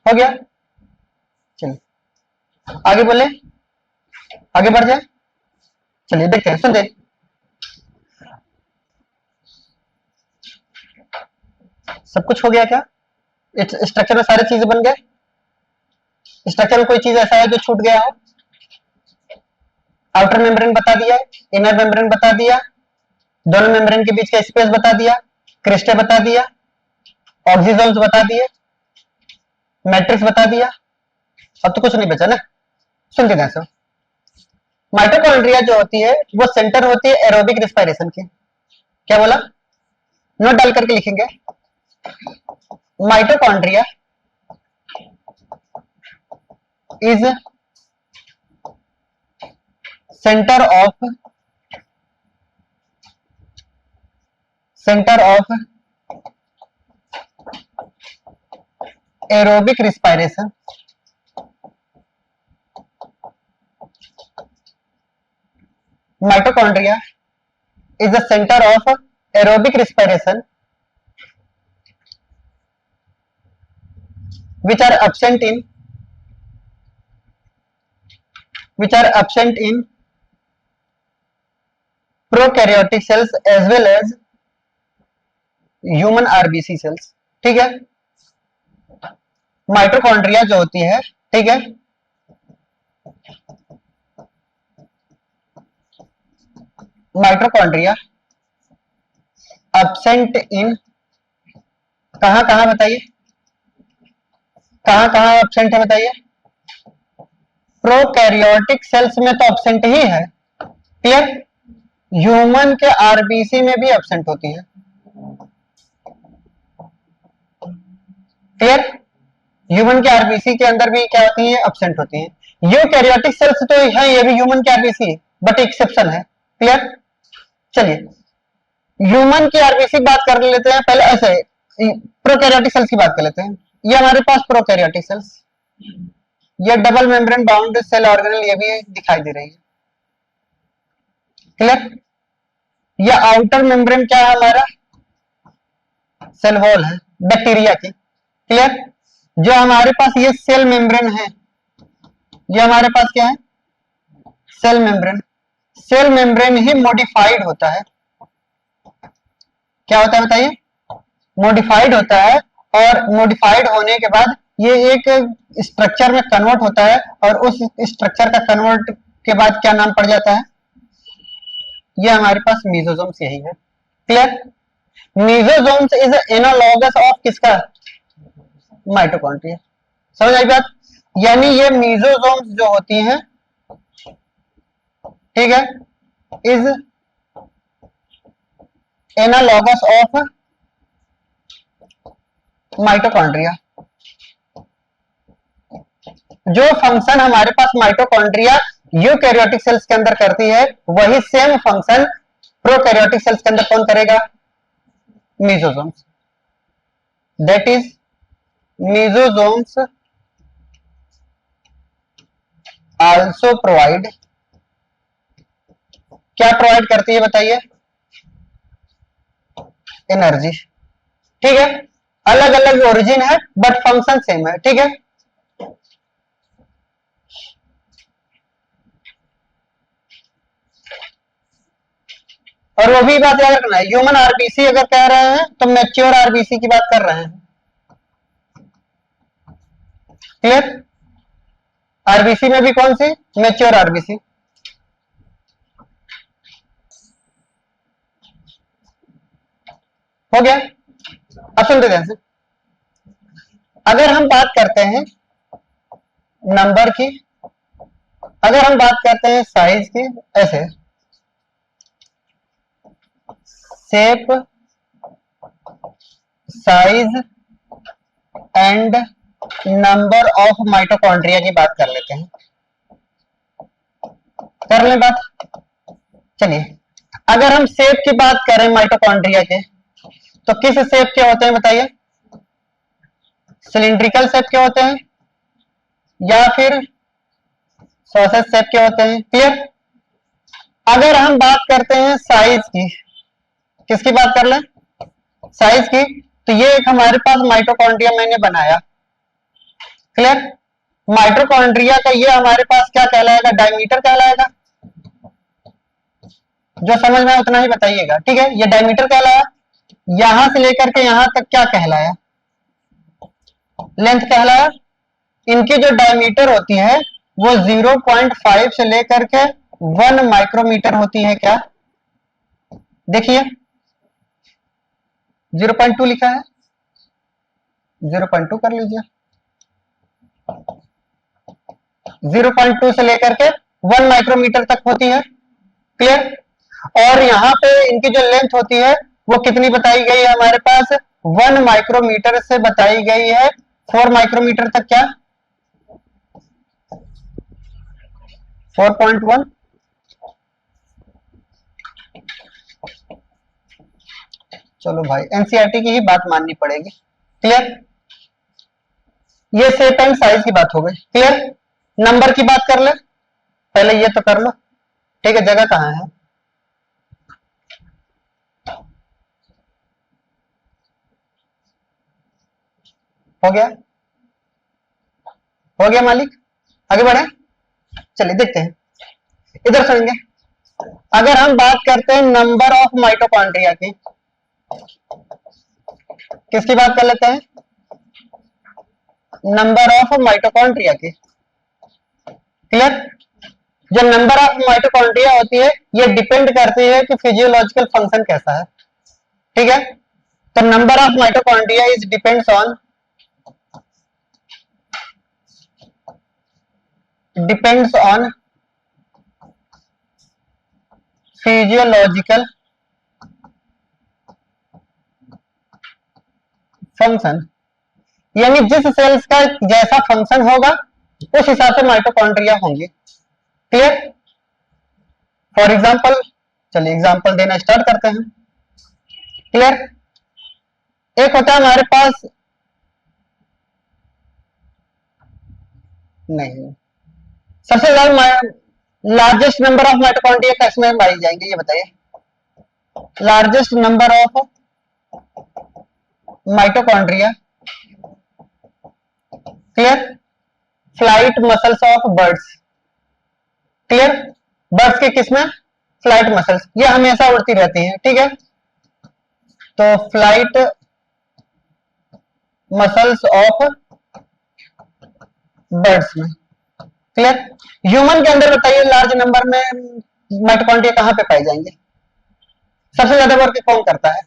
हो गया? चलिए आगे बोले, आगे बढ़ जाए। चलिए देखते हैं, सुनते। सब कुछ हो गया क्या? स्ट्रक्चर में सारी चीजें बन गए? स्ट्रक्चर में कोई चीज ऐसा है जो छूट गया हो? आउटर मेम्ब्रेन बता दिया, इनर मेम्ब्रेन बता दिया, दोनों मेम्ब्रेन के बीच का स्पेस बता दिया, क्रिस्टे बता दिया, ऑक्सीजोन्स बता दिए, मैट्रिक्स बता दिया। अब तो कुछ नहीं बचा ना। सुन के ध्यान से, माइटोकॉन्ड्रिया जो होती है वो सेंटर होती है एरोबिक रेस्पिरेशन की। क्या बोला? नोट डाल करके लिखेंगे। Mitochondria is centre of aerobic respiration. Mitochondria is the center of aerobic respiration which are absent in prokaryotic cells as well as human RBC cells। ठीक है? माइटोकॉन्ड्रिया जो होती है, ठीक है, माइटोकॉन्ड्रिया एब्सेंट इन, कहां कहां बताइए, कहां कहां एब्सेंट है बताइए? प्रोकैरियोटिक सेल्स में तो एब्सेंट ही है। क्लियर? ह्यूमन के आरबीसी में भी एब्सेंट होती है। क्लियर? ह्यूमन के आरबीसी के अंदर भी क्या होती है? एब्सेंट होती है। यूकैरियोटिक सेल्स तो है, ये भी ह्यूमन के आरबीसी, बट एक्सेप्शन है। क्लियर? चलिए ह्यूमन की आरबीसी बात कर लेते हैं पहले, ऐसे प्रोकैरियोटिक सेल्स की बात कर लेते हैं। ये हमारे पास प्रोकैरियोटिक सेल्स, ये double membrane bound cell organelle ये भी दिखाई दे रही है। क्लियर? ये आउटर मेम्ब्रेन क्या है हमारा? सेल वॉल है बैक्टीरिया की। क्लियर? जो हमारे पास ये सेल मेम्ब्रेन है, ये हमारे पास क्या है? Cell membrane. सेल मेम्ब्रेन ही मॉडिफाइड होता है। क्या होता है बताइए? मॉडिफाइड होता है, और मॉडिफाइड होने के बाद ये एक स्ट्रक्चर में कन्वर्ट होता है, और उस स्ट्रक्चर का कन्वर्ट के बाद क्या नाम पड़ जाता है? ये हमारे पास मीजोजोम्स यही है। Clear? Mesosomes is analogous of किसका? माइटोकॉन्ड्रिया। समझ आई बात? यानी ये मीजोजोम्स जो होती हैं, ठीक है, इज एनालॉगस ऑफ माइटोकॉन्ड्रिया। जो फंक्शन हमारे पास माइटोकॉन्ड्रिया यूकैरियोटिक सेल्स के अंदर करती है, वही सेम फंक्शन प्रोकैरियोटिक सेल्स के अंदर कौन करेगा? Mesosomes. That is mesosomes also provide, क्या प्रोवाइड करती है बताइए? एनर्जी। ठीक है? अलग अलग ओरिजिन है बट फंक्शन सेम है। ठीक है? और वो भी बात याद रखना है, ह्यूमन आरबीसी अगर कह रहे हैं तो मैच्योर आरबीसी की बात कर रहे हैं। क्लियर? आरबीसी में भी कौन सी? Mature RBC. हो गया? अब सुनते ध्यान से, अगर हम बात करते हैं नंबर की, अगर हम बात करते हैं साइज की, ऐसे shape, size and number of mitochondria की बात कर लेते हैं। कर लें बात। चलिए, अगर हम शेप की बात करें माइटोकॉन्ड्रिया के, तो किस शेप के होते हैं बताइए? सिलिंड्रिकल शेप के होते हैं या फिर सॉसेज शेप के होते हैं? क्लियर। अगर हम बात करते हैं साइज की, किसकी बात कर लें? साइज की। तो ये एक हमारे पास माइटोकॉन्ड्रिया मैंने बनाया। क्लियर। माइटोकॉन्ड्रिया का ये हमारे पास क्या कहलाएगा? डायमीटर कहलाएगा। जो समझ में आए उतना ही बताइएगा, ठीक है। ये डायमीटर कहलाया। यहां से लेकर के यहां तक क्या कहलाया? लेंथ कहलाया। इनकी जो डायमीटर होती है वो 0.5 से लेकर के 1 माइक्रोमीटर होती है। क्या देखिए 0.2 लिखा है, 0.2 कर लीजिए। 0.2 से लेकर के 1 माइक्रोमीटर तक होती है। क्लियर। और यहाँ पे इनकी जो लेंथ होती है वो कितनी बताई गई है हमारे पास? 1 माइक्रोमीटर से बताई गई है 4 माइक्रोमीटर तक। क्या 4.1? चलो भाई, एनसीईआरटी की ही बात माननी पड़ेगी। क्लियर। ये शेप एंड साइज की बात हो गई। क्लियर। नंबर की बात कर ले, पहले ये तो कर लो, ठीक है। जगह कहाँ है? हो गया, हो गया मालिक। आगे बढ़े, चलिए देखते हैं। इधर सुनेंगे। अगर हम बात करते हैं नंबर ऑफ माइटोकॉन्ड्रिया की, किसकी बात कर लेते हैं? नंबर ऑफ माइटोकॉन्ड्रिया की। क्लियर। जो नंबर ऑफ माइटोकॉन्ड्रिया होती है ये डिपेंड करती है कि फिजियोलॉजिकल फंक्शन कैसा है। ठीक है। तो number of mitochondria is depends on physiological function, यानी जिस सेल्स का जैसा फंक्शन होगा उस हिसाब से माइटोकॉन्ड्रिया होंगे। क्लियर। फॉर एग्जांपल, चलिए एग्जांपल देना स्टार्ट करते हैं। क्लियर। एक होता है हमारे पास, नहीं, सबसे ज्यादा लार्जेस्ट नंबर ऑफ माइटोकॉन्ड्रिया किसमें पाई जाएंगे ये बताइए? Largest number of mitochondria. Clear. Flight muscles of birds. Clear. Birds के किसमें? फ्लाइट मसल्स, ये हमेशा उड़ती रहती हैं। ठीक है। तो फ्लाइट मसल्स ऑफ बर्ड्स में। क्लियर। ह्यूमन के अंदर बताइए लार्ज नंबर में माइटोकॉन्ड्रिया कहां पे पाई जाएंगे? सबसे ज्यादा वर्क कौन करता है?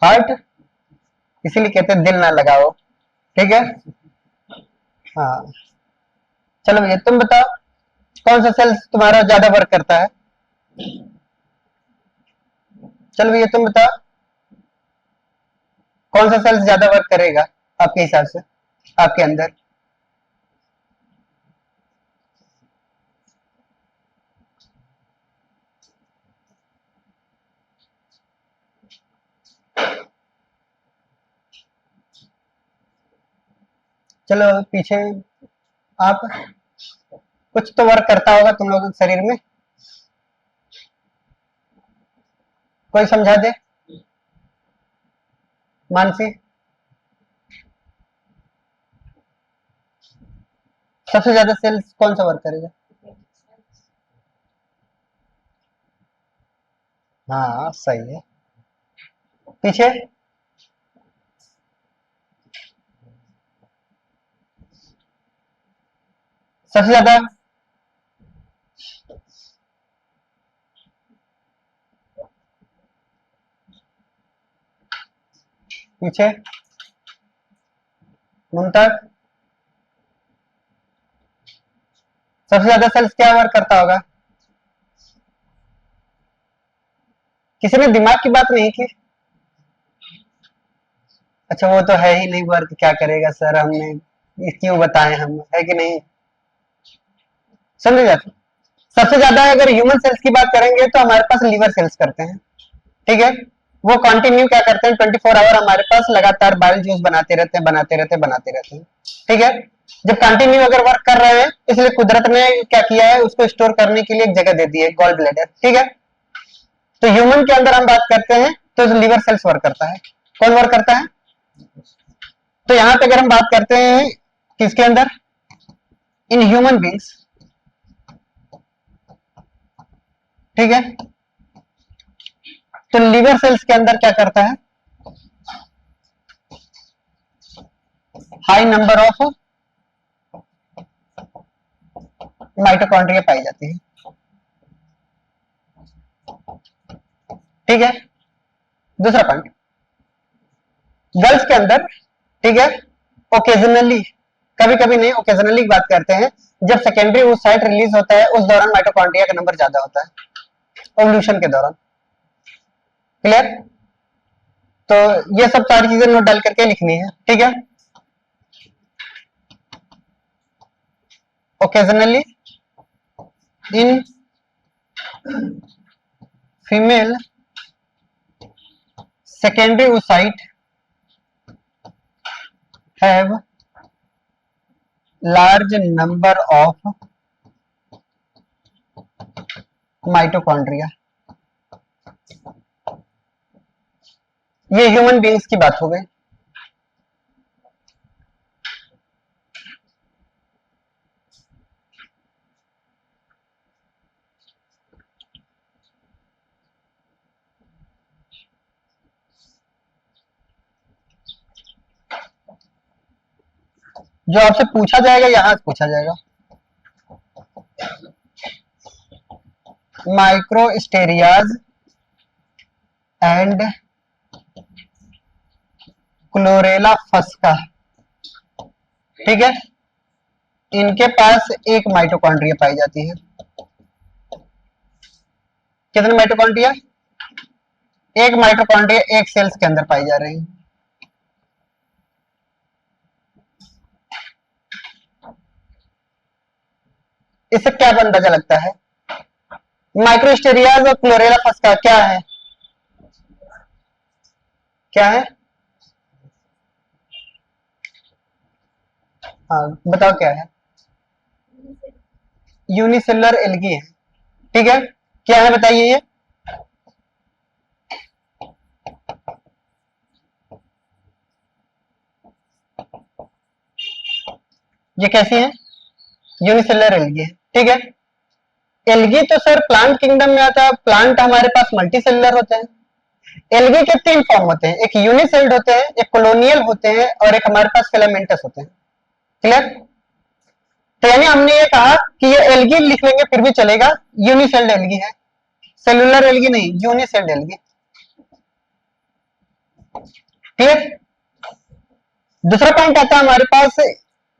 हार्ट। इसीलिए कहते हैं दिल ना लगाओ। ठीक है। हाँ, चलो भैया तुम बताओ कौन सा सेल्स तुम्हारा ज्यादा वर्क करता है? चलो भैया तुम बताओ कौन सा सेल्स ज्यादा वर्क करेगा आपके हिसाब से आपके अंदर? चलो पीछे आप, कुछ तो वर्क करता होगा तुम लोगों के शरीर में, कोई समझा दे। मानसी, सबसे ज्यादा सेल्स कौन सा वर्क करेगा? हाँ सही है। पीछे? सबसे ज्यादा? पीछे? मुमताज, सबसे ज्यादा सेल्स क्या वर्क करता होगा? किसी ने दिमाग की बात नहीं की। अच्छा वो तो है ही नहीं वर्क, क्या करेगा सर, हमने ये क्यों बताए, हम है कि नहीं, समझ जाते। सबसे ज्यादा अगर ह्यूमन सेल्स की बात करेंगे तो हमारे पास लीवर सेल्स करते हैं, ठीक है। वो कंटिन्यू क्या करते हैं, 24 आवर हमारे पास लगातार बाइल जूस बनाते रहते हैं, बनाते रहते हैं, बनाते रहते हैं, ठीक है। जब कंटिन्यू अगर वर्क कर रहे हैं, इसलिए कुदरत ने क्या किया है, उसको स्टोर करने के लिए एक जगह दे दी है, गॉल ब्लैडर, ठीक है। तो ह्यूमन के अंदर हम बात करते हैं तो लीवर सेल्स वर्क करता है। कौन वर्क करता है? तो यहां पे अगर हम बात करते हैं किसके अंदर, इन ह्यूमन बींग्स, ठीक है। तो लीवर सेल्स के अंदर क्या करता है, हाई नंबर ऑफ माइटोकॉन्ड्रिया पाई जाती है, ठीक है। दूसरा पॉइंट, गर्ल्स के अंदर, ठीक है, ओकेजनली, कभी कभी नहीं, ओकेजनली बात करते हैं, जब सेकेंडरी oocyte रिलीज होता है उस दौरान माइटोकॉन्ड्रिया का नंबर ज्यादा होता है, ओव्यूलेशन के दौरान, क्लियर। तो ये सब सारी चीजें नोट डाल करके लिखनी है, ठीक है। Occasionally in female secondary oocyte have large number of mitochondria। ये ह्यूमन बींग्स की बात हो गई। जो आपसे पूछा जाएगा यहां से पूछा जाएगा, माइक्रोस्टेरियाज एंड क्लोरेला फस्का, ठीक है। इनके पास एक माइटोकॉन्ड्रिया पाई जाती है। कितने माइटोकॉन्ड्रिया? एक माइटोकॉन्ड्रिया एक सेल्स के अंदर पाई जा रही है। इससे क्या अंदाजा लगता है, माइक्रोस्टेरियाज और क्लोरेला फस्का क्या है, क्या है? हाँ बताओ क्या है? यूनिसेलुलर एल्गी है, ठीक है। क्या है बताइए ये कैसी है? यूनिसेलुलर एल्गी है, ठीक है। एल्गी तो सर प्लांट किंगडम में आता है, प्लांट हमारे पास मल्टी सेलुलर होते हैं। एल्गी के 3 फॉर्म होते हैं, एक यूनिसेल्ड होते हैं, एक कॉलोनियल होते हैं, और एक हमारे पास फिलामेंटस होते हैं, क्लियर। तो यानी हमने ये कहा कि ये एल्गी लिख लेंगे फिर भी चलेगा, यूनिसेल्ड एल्गी है, सेलुलर एल्गी नहीं, यूनिसेल्ड एल्गी, क्लियर। दूसरा पॉइंट आता है हमारे पास,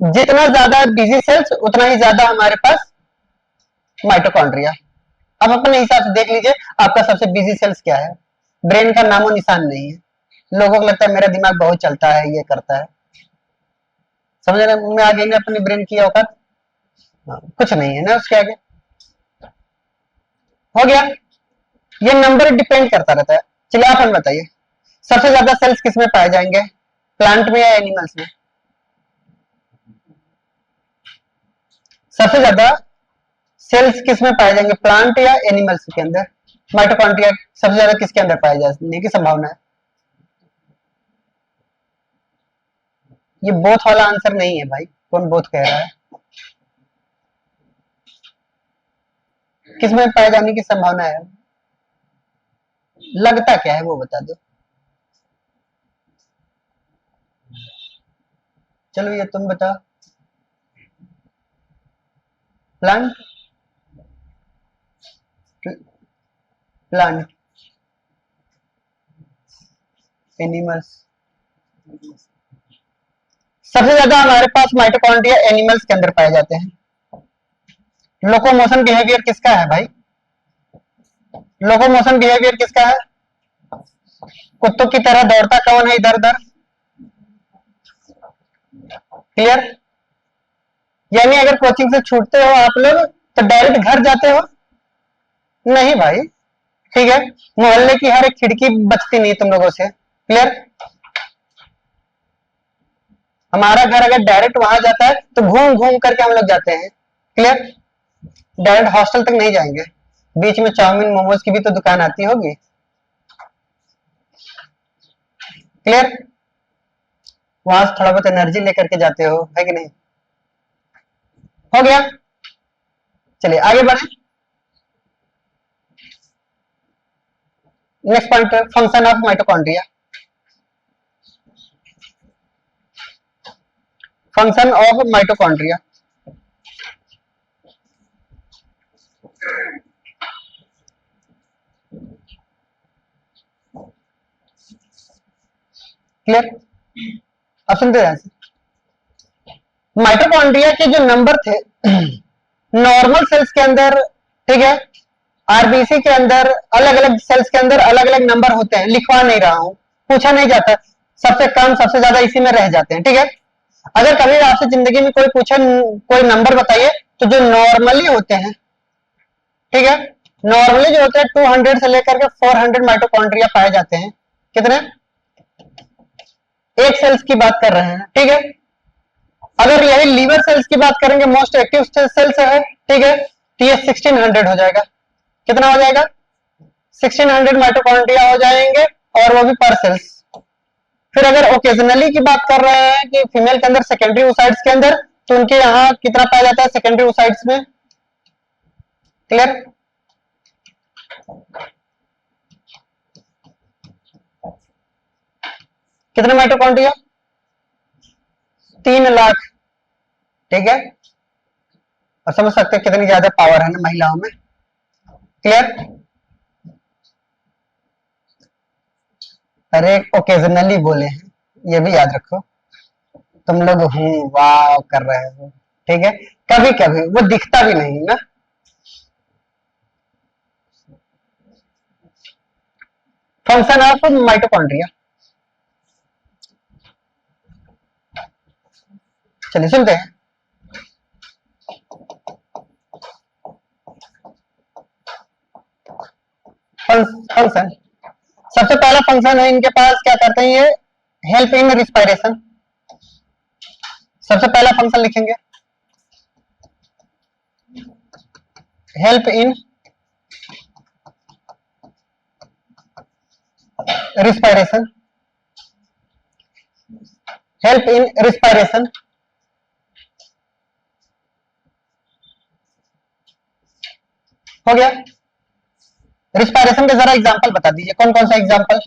जितना ज्यादा बिजी सेल्स उतना ही ज्यादा हमारे पास माइटोकॉन्ड्रिया। अब अपने हिसाब से देख लीजिए आपका सबसे बिजी सेल्स क्या है, ब्रेन का नामो निशान नहीं है। लोगों को लगता है मेरा दिमाग बहुत चलता है, ये करता है, समझ में आ गई ना अपनी ब्रेन की औकात। कुछ नहीं है ना उसके आगे, हो गया। ये नंबर डिपेंड करता रहता है। चलिए आप हमें बताइए, सबसे ज्यादा सेल्स किस में पाए जाएंगे, प्लांट में या एनिमल्स में? सबसे ज्यादा सेल्स किस में पाए जाएंगे, प्लांट या एनिमल्स के अंदर? माइटोकॉन्ड्रिया सबसे ज्यादा किसके अंदर पाए जाने की संभावना है? ये बोथ वाला आंसर नहीं है भाई, कौन बोथ कह रहा है? किस में पाए जाने की संभावना है, लगता क्या है वो बता दो। चलो ये तुम बताओ। Plant, plant, animals. सबसे ज्यादा हमारे पास माइटोकॉन्ड्रिया एनिमल्स के अंदर पाए जाते हैं। लोकोमोशन बिहेवियर किसका है भाई? लोकोमोशन बिहेवियर किसका है? कुत्तों की तरह दौड़ता कौन है इधर उधर? क्लियर? यानी अगर कोचिंग से छूटते हो आप लोग तो डायरेक्ट घर जाते हो? नहीं भाई, ठीक है, मोहल्ले की हर एक खिड़की बचती नहीं तुम लोगों से। क्लियर? हमारा घर अगर डायरेक्ट वहां जाता है तो घूम घूम करके हम लोग जाते हैं। क्लियर? डायरेक्ट हॉस्टल तक नहीं जाएंगे, बीच में चाउमीन मोमोज की भी तो दुकान आती होगी। क्लियर? वहां से थोड़ा बहुत एनर्जी लेकर के जाते हो, है कि नहीं? हो गया, चलिए आगे बढ़े। Next point, function of mitochondria. Function of mitochondria. Clear? अब सुनते हैं, माइटोकॉन्ड्रिया के जो नंबर थे नॉर्मल सेल्स के अंदर, ठीक है, आरबीसी के अंदर अलग अलग सेल्स के अंदर अलग अलग नंबर होते हैं, लिखवा नहीं रहा हूं, पूछा नहीं जाता, सबसे कम सबसे ज्यादा इसी में रह जाते हैं। ठीक है, अगर कभी आपसे जिंदगी में कोई पूछे कोई नंबर बताइए तो जो नॉर्मली होते हैं, ठीक है, नॉर्मली जो होते हैं 200 से लेकर के 400 माइटोकॉन्ड्रिया पाए जाते हैं। कितने? एक सेल्स की बात कर रहे हैं। ठीक है, अगर यही लीवर सेल्स की बात करेंगे, मोस्ट एक्टिव सेल्स है, ठीक है, तो ये 1600 हो जाएगा। कितना हो जाएगा? 1600 माइटोकॉन्ड्रिया हो जाएंगे, और वो भी पर सेल्स। फिर अगर ओकेजनली की बात कर रहे हैं कि फीमेल के अंदर सेकेंडरी ओसाइड्स के अंदर, तो उनके यहाँ कितना पाया जाता है सेकेंडरी ओसाइड्स में? क्लियर? कितने माइटोकॉन्ड्रिया? 3 लाख। ठीक है, और समझ सकते हैं कितनी ज्यादा पावर है ना महिलाओं में। क्लियर? अरे ओकेजनली बोले हैं, ये भी याद रखो, तुम लोग वाह कर रहे हो। ठीक है, कभी कभी वो दिखता भी नहीं ना। फंक्शन ऑफ माइटोकॉन्ड्रिया, चलिए सुनते हैं। फंक्शन, सबसे पहला फंक्शन है इनके पास, क्या करते हैं ये? Help in respiration. सबसे पहला फंक्शन लिखेंगे help in respiration. Help in respiration, हो गया। रिस्पायरेशन के जरा एग्जांपल बता दीजिए, कौन कौन सा एग्जांपल?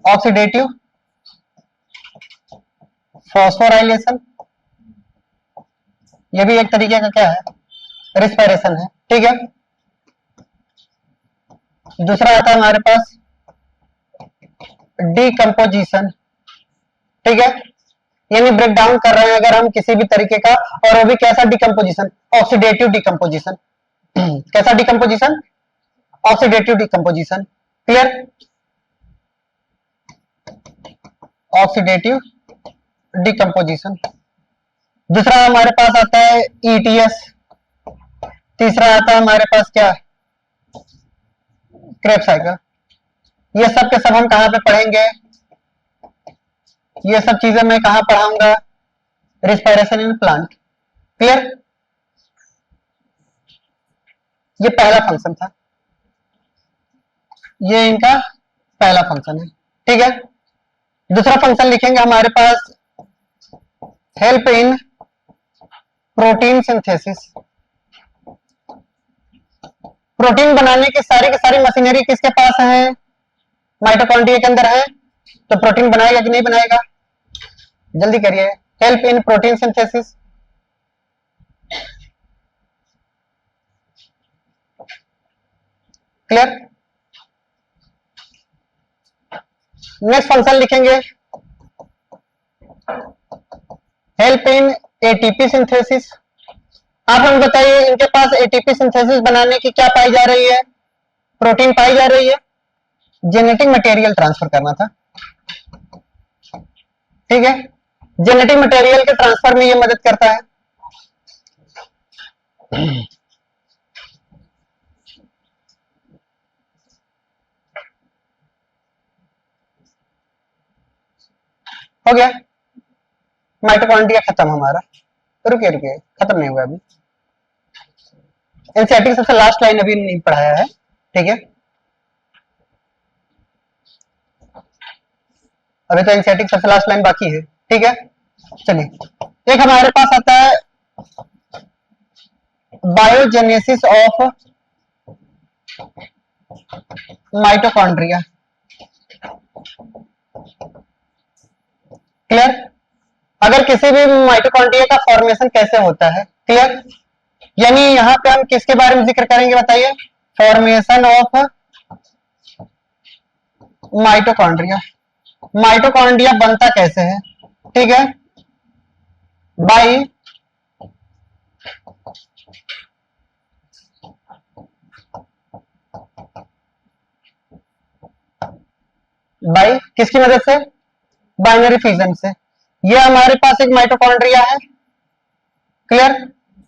ऑक्सीडेटिव फॉस्फोराइलेशन, ये भी एक तरीके का क्या है? रिस्पायरेशन है। ठीक है, दूसरा आता है हमारे पास डिकम्पोजिशन। ठीक है, यानी ब्रेक डाउन कर रहे हैं अगर हम किसी भी तरीके का, और वो भी कैसा डिकम्पोजिशन? Oxidative decomposition. कैसा decomposition? Oxidative decomposition. Clear? Oxidative decomposition. दूसरा हमारे पास आता है ईटीएस। तीसरा आता है हमारे पास क्या? Krebs cycle. ये सब के सब हम कहां पे पढ़ेंगे? ये सब चीजें मैं कहां पढ़ाऊंगा? Respiration in plant. क्लियर? ये पहला फंक्शन था, ये इनका पहला फंक्शन है। ठीक है, दूसरा फंक्शन लिखेंगे हमारे पास help in protein synthesis. Protein बनाने की सारी मशीनरी किसके पास है? माइटोकॉन्ड्रिया के अंदर है। तो प्रोटीन बनाएगा कि नहीं बनाएगा? जल्दी करिए, help in protein synthesis. Clear? Next function लिखेंगे हेल्प इन एटीपी सिंथेसिस। आप हमें बताइए इनके पास एटीपी सिंथेसिस बनाने की क्या पाई जा रही है, प्रोटीन पाई जा रही है, जेनेटिक मटेरियल ट्रांसफर करना था। ठीक है, जेनेटिक मटेरियल के ट्रांसफर में ये मदद करता है। हो गया, माइटोकॉन्ड्रिया खत्म हमारा। रुकिए रुकिए, खत्म नहीं हुआ अभी। एनसीईआरटी सबसे लास्ट लाइन अभी नहीं पढ़ाया है। ठीक है, अभी तो एनसीईआरटी सबसे लास्ट लाइन बाकी है। ठीक है, चलिए एक हमारे पास आता है बायोजेनेसिस ऑफ माइटोकॉन्ड्रिया। क्लियर, अगर किसी भी माइटोकॉन्ड्रिया का फॉर्मेशन कैसे होता है, क्लियर, यानी यहां पे हम किसके बारे में जिक्र करेंगे बताइए, फॉर्मेशन ऑफ माइटोकॉन्ड्रिया। माइटोकॉन्ड्रिया बनता कैसे है, ठीक है, बाई बाई किसकी मदद से, बाइनरी फिजन से। ये हमारे पास एक माइटोकॉन्ड्रिया है। क्लियर,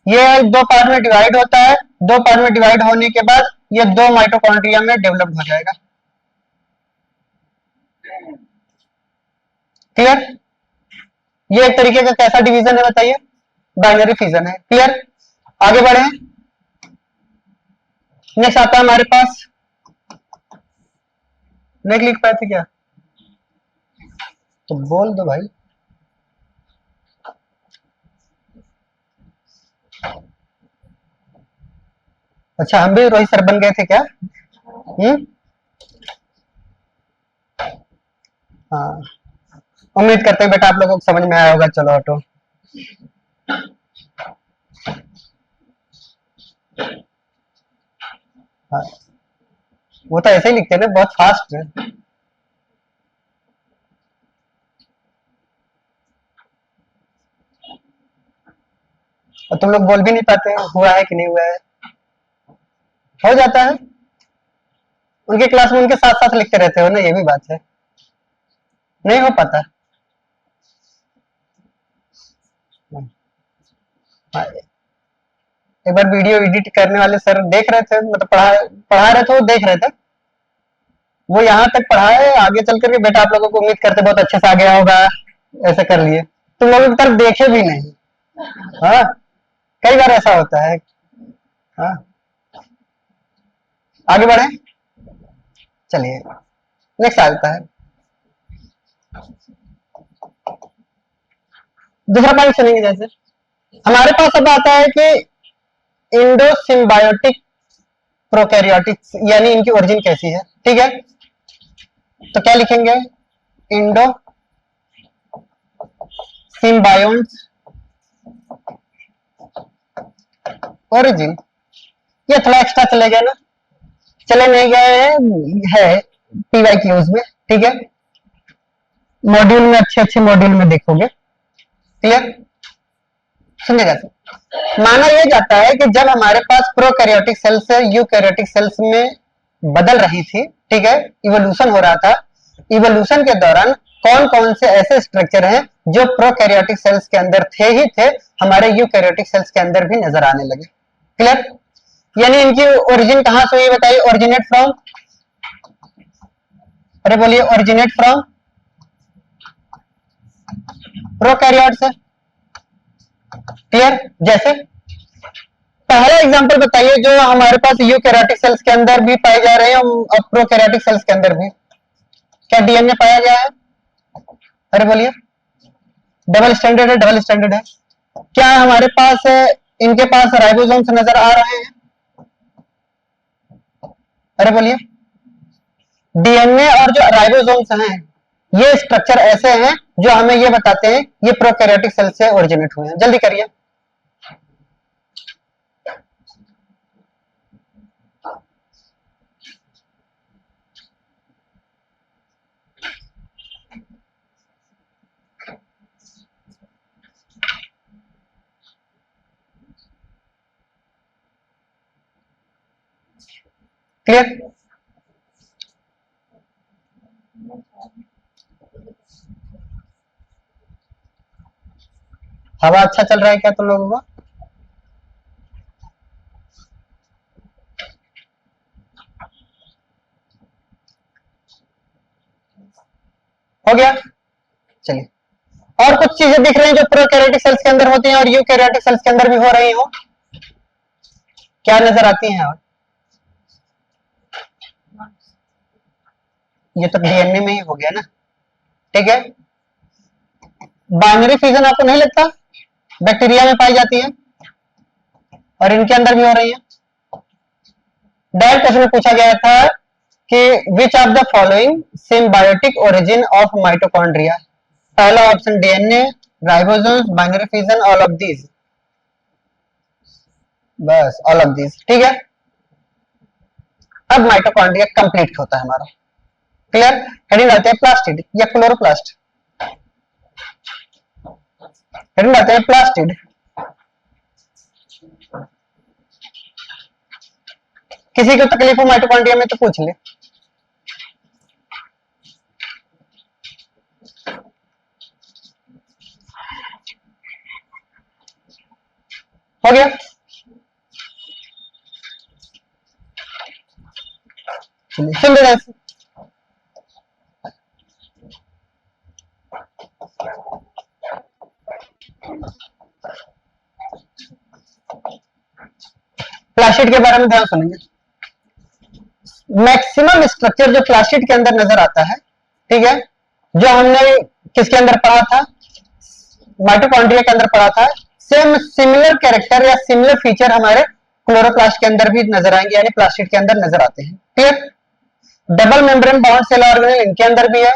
ये दो पार्ट में डिवाइड होता है, दो पार्ट में डिवाइड होने के बाद ये दो माइटोकॉन्ड्रिया में डेवलप हो जाएगा। क्लियर, ये एक तरीके का कैसा डिवीजन है बताइए, बाइनरी फिजन है। क्लियर, आगे बढ़े, नेक्स्ट आता है हमारे पास, नहीं लिख पाए थे क्या, तो बोल दो भाई। अच्छा, हम भी रोहित सर बन गए थे क्या? हाँ, उम्मीद करते हैं बेटा आप लोगों को समझ में आया होगा। चलो ऑटो, हाँ, वो तो ऐसे ही लिखते हैं ना, बहुत फास्ट है। और तुम लोग बोल भी नहीं पाते हैं हुआ है कि नहीं हुआ है। हो जाता है, उनके क्लास में उनके साथ साथ लिखते रहते हो ना, ये भी बात है, नहीं हो पाता। हाँ, एक बार वीडियो एडिट करने वाले सर देख रहे थे, मतलब पढ़ा रहे थे, वो देख रहे थे, वो यहाँ तक पढ़ा है, आगे चल करके बेटा आप लोगों को उम्मीद करते बहुत अच्छे से आ गया होगा, ऐसे कर लिए, तुम लोगों की तरफ देखे भी नहीं। हाँ, कई बार ऐसा होता है। हाँ, आगे बढ़े, चलिए नेक्स्ट आता है दूसरा पॉइंट सुनेंगे। जैसे हमारे पास अब आता है कि इंडो सिम्बायोटिक प्रोकैरियोटिक्स, यानी इनकी ओरिजिन कैसी है। ठीक है, तो क्या लिखेंगे, इंडो सिम्बायोन्स ओरिजिन। ये थोड़ा एक्स्ट्रा चले गए ना, चले नहीं गए है पीवाई क्यूज में। ठीक है, मॉड्यूल में अच्छे अच्छे मॉड्यूल में देखोगे। क्लियर, सुनिएगा, माना यह जाता है कि जब हमारे पास प्रोकैरियोटिक सेल से यूकैरियोटिक सेल्स में बदल रही थी, ठीक है, इवोल्यूशन हो रहा था, इवोल्यूशन के दौरान कौन कौन से ऐसे स्ट्रक्चर हैं जो प्रोकैरियोटिक सेल्स के अंदर थे ही थे, हमारे यूकैरियोटिक सेल्स के अंदर भी नजर आने लगे। क्लियर, यानी इनकी ओरिजिन कहां से हुई बताइए, ओरिजिनेट फ्रॉम, अरे बोलिए, ओरिजिनेट फ्रॉम प्रोकैरियोट से। क्लियर, जैसे पहला एग्जांपल बताइए जो हमारे पास यूकैरियोटिक सेल्स के अंदर भी पाए जा रहे हैं और प्रोकैरियोटिक सेल्स के अंदर भी, क्या डीएनए पाया गया है, अरे बोलिए, डबल स्टैंडर्ड है, डबल स्टैंडर्ड है। क्या हमारे पास इनके पास राइबोसोम्स नजर आ रहे हैं, अरे बोलिए, डीएनए और जो राइबोसोम्स हैं, ये स्ट्रक्चर ऐसे हैं जो हमें ये बताते हैं ये प्रोकैरियोटिक सेल से ओरिजिनेट हुए हैं। जल्दी करिए, क्लियर? हवा अच्छा चल रहा है क्या तुम लोगों को? हो गया? चलिए, और कुछ चीजें दिख रही हैं जो प्रोकैरियोटिक सेल्स के अंदर होती हैं और यूकैरियोटिक सेल्स के अंदर भी हो रही हो, क्या नजर आती हैं? और ये तो डीएनए में ही हो गया ना, ठीक है। बाइनरी फ्यूजन आपको नहीं लगता बैक्टीरिया में पाई जाती है और इनके अंदर भी हो रही है? डायरेक्ट क्वेश्चन में पूछा गया था कि which of the following symbiotic origin of mitochondria? पहला option DNA, ribosomes, binary fusion, all of these. बस ऑल ऑफ दीज, ठीक है। अब माइटोकॉन्ड्रिया कंप्लीट होता है हमारा। क्लियर? हेडिंग डालते हैं प्लास्टिड या क्लोरोप्लास्ट। हेडिंग डालते हैं प्लास्टिड। किसी को तकलीफ हो माइटोकॉन्ड्रिया में तो पूछ ले। हो गया? सुन ले ऐसे। प्लास्टिड के बारे में ध्यान सुनेंगे। मैक्सिमम स्ट्रक्चर जो प्लास्टिड के अंदर नजर आता है, ठीक है, जो हमने किसके अंदर पढ़ा था? माइटोकॉन्ड्रिया के अंदर पढ़ा था। सेम सिमिलर कैरेक्टर या सिमिलर फीचर हमारे क्लोरोप्लास्ट के अंदर भी नजर आएंगे, यानी प्लास्टिड के अंदर नजर आते हैं। Clear? Double membrane bound cell organelle इनके अंदर भी है।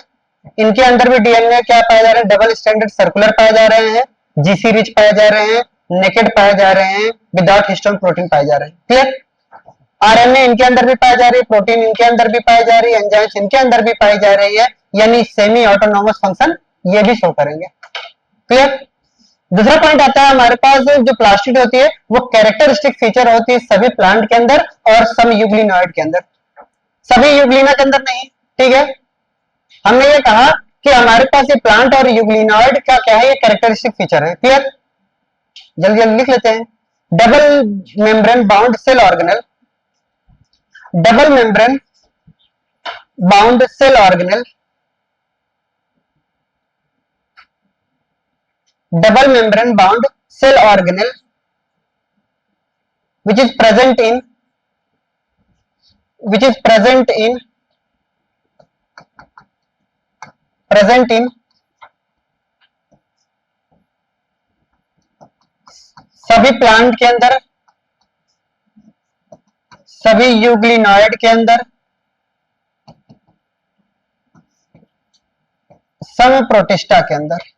इनके अंदर भी डीएनए क्या पाए जा रहे हैं? डबल स्टैंडर्ड सर्कुलर पाए जा रहे हैं, जीसी रिच पाए जा रहे हैं, नेकेड पाए जा रहे हैं, विदाउट हिस्टोन प्रोटीन पाए जा रहे हैं। क्लियर? आरएनए इनके अंदर भी पाई जा रही है, प्रोटीन इनके अंदर भी पाई जा रही है, एंजाइम्स इनके अंदर भी पाई जा रही है, यानी सेमी ऑटोनोमस फंक्शन ये भी शो करेंगे। क्लियर? दूसरा पॉइंट आता है हमारे पास, जो प्लास्टिड होती है वो कैरेक्टरिस्टिक फीचर होती है सभी प्लांट के अंदर और सम यूग्लिनॉइड के अंदर, सभी यूग्लिना के अंदर नहीं। ठीक है? हमने ये कहा कि हमारे पास ये प्लांट और यूग्लिनॉइड का क्या है? ये कैरेक्टरिस्टिक फीचर है। क्लियर? जल्दी जल्दी लिख लेते हैं। Double membrane bound cell organelle, double membrane bound cell organelle, double membrane bound cell organelle which is present in सभी प्लांट के अंदर, सभी यूग्लिनॉइड के अंदर, सम प्रोटिस्टा के अंदर।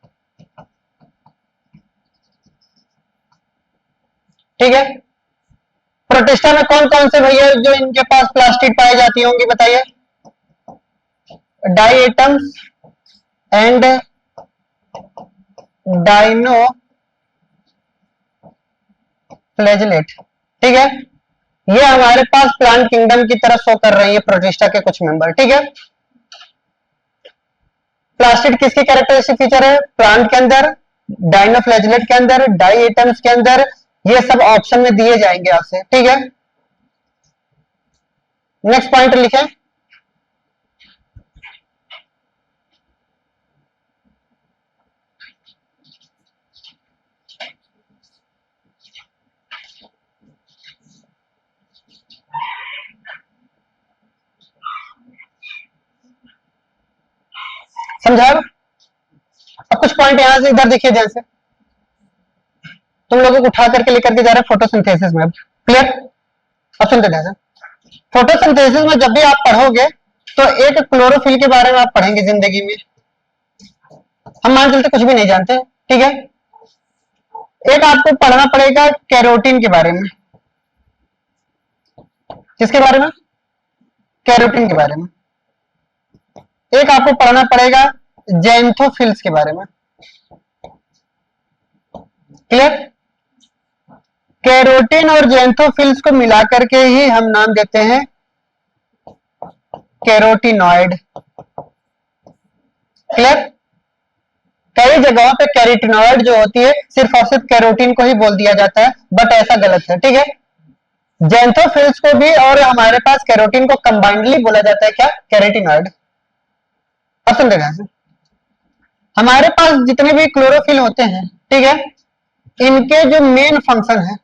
ठीक है? प्रोटिस्टा में कौन कौन से भैया जो इनके पास प्लास्टिड पाई जाती होंगी बताइए? Diatoms and dinoflagellate. ठीक है? ये हमारे पास प्लांट किंगडम की तरह शो कर रही है प्रोटिस्टा के कुछ मेंबर। ठीक है? प्लास्टिड किसकी कैरेक्टरिस्टिक फीचर है? प्लांट के अंदर, डाइनोफ्लैजेलेट के अंदर, डाइएटम्स के अंदर, ये सब ऑप्शन में दिए जाएंगे आपसे। ठीक है? नेक्स्ट पॉइंट लिखें। समझा? अब कुछ पॉइंट यहां से इधर देखिए ध्यान से, तुम लोगों को उठा करके लेकर के जा रहे हैं फोटोसिंथेसिस में। क्लियर? अब सुनते ध्यान से। फोटोसिंथेसिस में जब भी आप पढ़ोगे तो एक क्लोरोफिल के बारे में आप पढ़ेंगे जिंदगी में। हम मान चलते कुछ भी नहीं जानते, ठीक है? एक आपको पढ़ना पड़ेगा कैरोटीन के बारे में। किसके बारे में? कैरोटीन के बारे में। एक आपको पढ़ना पड़ेगा ज़ैंथोफिल्स के बारे में। क्लियर? कैरोटीन और ज़ैंथोफिल्स को मिलाकर के ही हम नाम देते हैं कैरोटीनॉइड। क्लियर? कई जगहों पे कैरोटीनॉइड जो होती है सिर्फ और सिर्फ कैरोटीन को ही बोल दिया जाता है, बट ऐसा गलत है। ठीक है, ज़ैंथोफिल्स को भी और हमारे पास कैरोटीन को कंबाइंडली बोला जाता है क्या? कैरोटीनॉइड। अब समझ गए? हमारे पास जितने भी क्लोरोफिल होते हैं, ठीक है, इनके जो मेन फंक्शन है,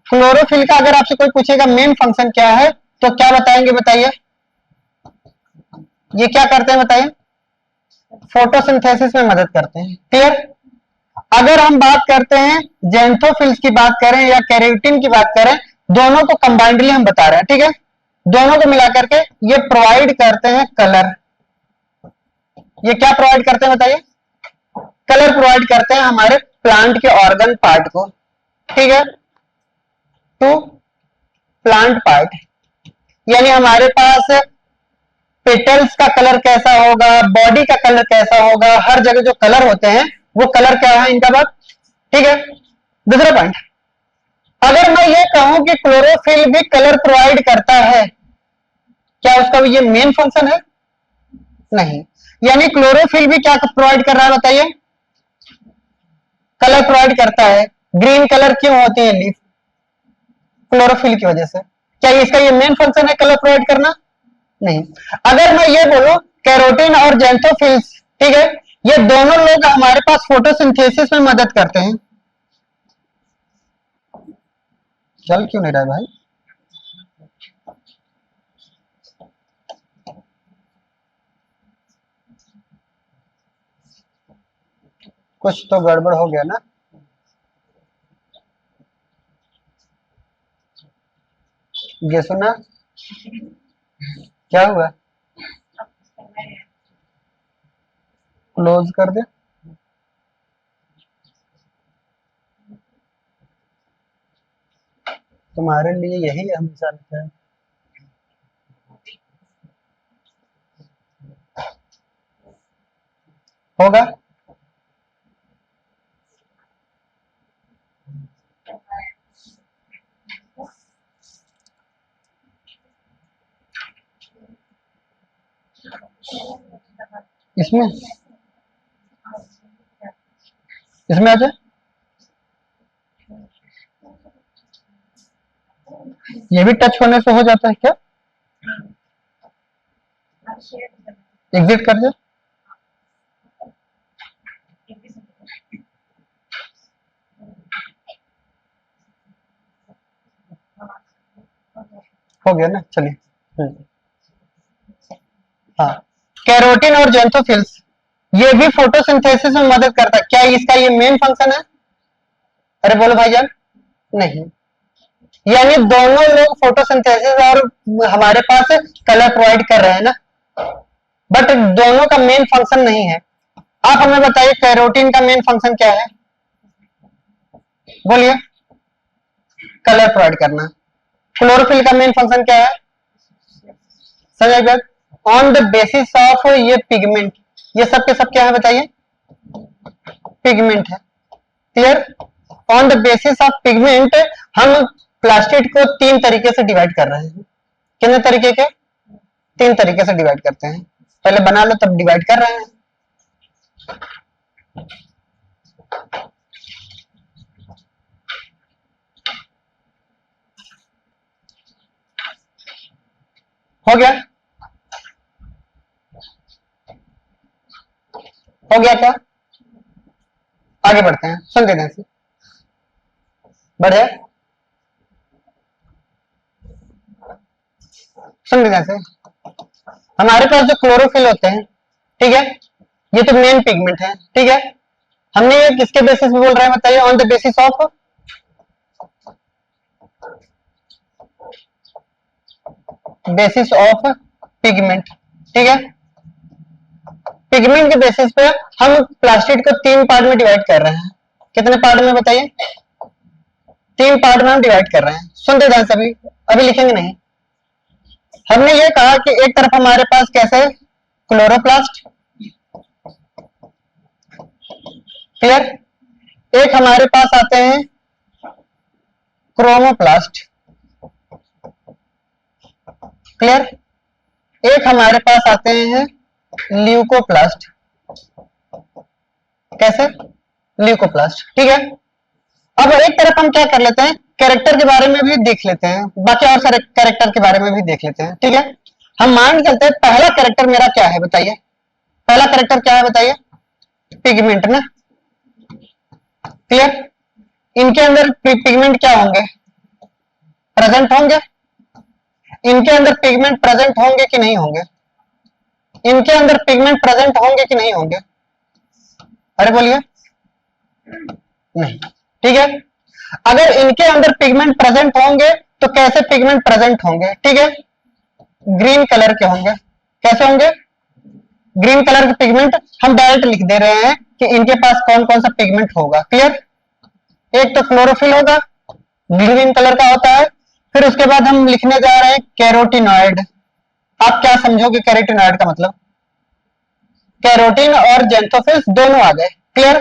क्लोरोफिल का अगर आपसे कोई पूछेगा मेन फंक्शन क्या है तो क्या बताएंगे? बताइए, ये क्या करते हैं बताइए? फोटोसिंथेसिस में मदद करते हैं। क्लियर? अगर हम बात करते हैं ज़ैंथोफिल्स की बात करें या कैरोटीन की बात करें, दोनों को कंबाइंडली हम बता रहे हैं। ठीक है, दोनों को मिलाकर के ये प्रोवाइड करते हैं कलर। ये क्या प्रोवाइड करते हैं बताइए? कलर प्रोवाइड करते हैं हमारे प्लांट के ऑर्गन पार्ट को। ठीक है, टू प्लांट पार्ट, यानी हमारे पास पेटल्स का कलर कैसा होगा, बॉडी का कलर कैसा होगा, हर जगह जो कलर होते हैं वो कलर क्या है इनका बात। ठीक है, दूसरा पॉइंट, अगर मैं ये कहूं कि क्लोरोफिल भी कलर प्रोवाइड करता है, क्या उसका भी ये मेन फंक्शन है? नहीं। यानी क्लोरोफिल भी क्या प्रोवाइड कर रहा है बताइए? कलर प्रोवाइड करता है। ग्रीन कलर क्यों होती है लीफ? क्लोरोफिल की वजह से। क्या इसका ये मेन फंक्शन है कलर प्रोवाइड करना? नहीं। अगर मैं ये बोलूं कैरोटीन और ज़ैंथोफिल्स, ठीक है, ये दोनों लोग हमारे पास फोटोसिंथेसिस में मदद करते हैं। चल क्यों नहीं रहा है भाई? कुछ तो गड़बड़ हो गया ना? ये सुना क्या हुआ? क्लोज कर दे। तुम्हारे लिए यही हमेशा रहता है। होगा? इसमें इसमें आ जाए। ये भी टच होने से हो जाता है क्या? एग्जिट कर दे। हो गया ना? चलिए। हाँ, कैरोटीन और ज़ैंथोफिल्स ये भी फोटोसिंथेसिस में मदद करता है। क्या इसका ये मेन फंक्शन है? अरे बोलो भाईजान। नहीं। यानी दोनों लोग फोटोसिंथेसिस और हमारे पास कलर प्रोवाइड कर रहे हैं ना, बट दोनों का मेन फंक्शन नहीं है। आप हमें बताइए कैरोटीन का मेन फंक्शन क्या है? बोलिए। कलर प्रोवाइड करना। क्लोरोफिल का मेन फंक्शन क्या है? समझ? ऑन द बेसिस ऑफ ये पिगमेंट, ये सब के सब क्या है बताइए? पिगमेंट है। Clear? On the basis of pigment हम प्लास्टिड को तीन तरीके से डिवाइड कर रहे हैं। कितने तरीके के? तीन तरीके से डिवाइड करते हैं। पहले बना लो तब डिवाइड कर रहे हैं। हो गया? हो गया क्या? आगे बढ़ते हैं, सुन देते हैं। बढ़े? सुन देते हैं। हमारे पास जो क्लोरोफिल होते हैं, ठीक है, ये तो मेन पिगमेंट है। ठीक है, हमने ये किसके बेसिस पे बोल रहे हैं बताइए? On the basis of pigment. ठीक है, पिगमेंट के बेसिस पे हम प्लास्टिड को तीन पार्ट में डिवाइड कर रहे हैं। कितने पार्ट में बताइए? तीन पार्ट में हम डिवाइड कर रहे हैं। सुनते जाए सभी, अभी लिखेंगे नहीं। हमने ये कहा कि एक तरफ हमारे पास कैसे है? क्लोरोप्लास्ट। क्लियर? एक हमारे पास आते हैं क्रोमोप्लास्ट। क्लियर। एक हमारे पास आते हैं ल्यूकोप्लास्ट। कैसे? ल्यूकोप्लास्ट। ठीक है। अब एक तरफ हम क्या कर लेते हैं, कैरेक्टर के बारे में भी देख लेते हैं, बाकी और सारे कैरेक्टर के बारे में भी देख लेते हैं। ठीक है। हम मान चलते हैं पहला कैरेक्टर मेरा क्या है बताइए, पहला कैरेक्टर क्या है बताइए? पिगमेंट ना। क्लियर। इनके अंदर पिगमेंट क्या होंगे? प्रेजेंट होंगे। इनके अंदर पिगमेंट प्रेजेंट होंगे कि नहीं होंगे? इनके अंदर पिगमेंट प्रेजेंट होंगे कि नहीं होंगे? अरे बोलिए। नहीं। ठीक है। अगर इनके अंदर पिगमेंट प्रेजेंट होंगे तो कैसे पिगमेंट प्रेजेंट होंगे? ठीक है, ग्रीन कलर के होंगे। कैसे होंगे? ग्रीन कलर के पिगमेंट। हम डायरेक्ट लिख दे रहे हैं कि इनके पास कौन कौन सा पिगमेंट होगा। क्लियर। एक तो क्लोरोफिल होगा, ग्रीन कलर का होता है। फिर उसके बाद हम लिखने जा रहे हैं कैरोटिनॉइड। आप क्या समझोगे कैरोटिनॉइड का मतलब? कैरोटीन और जेंथोफिल्स दोनों आ गए। क्लियर।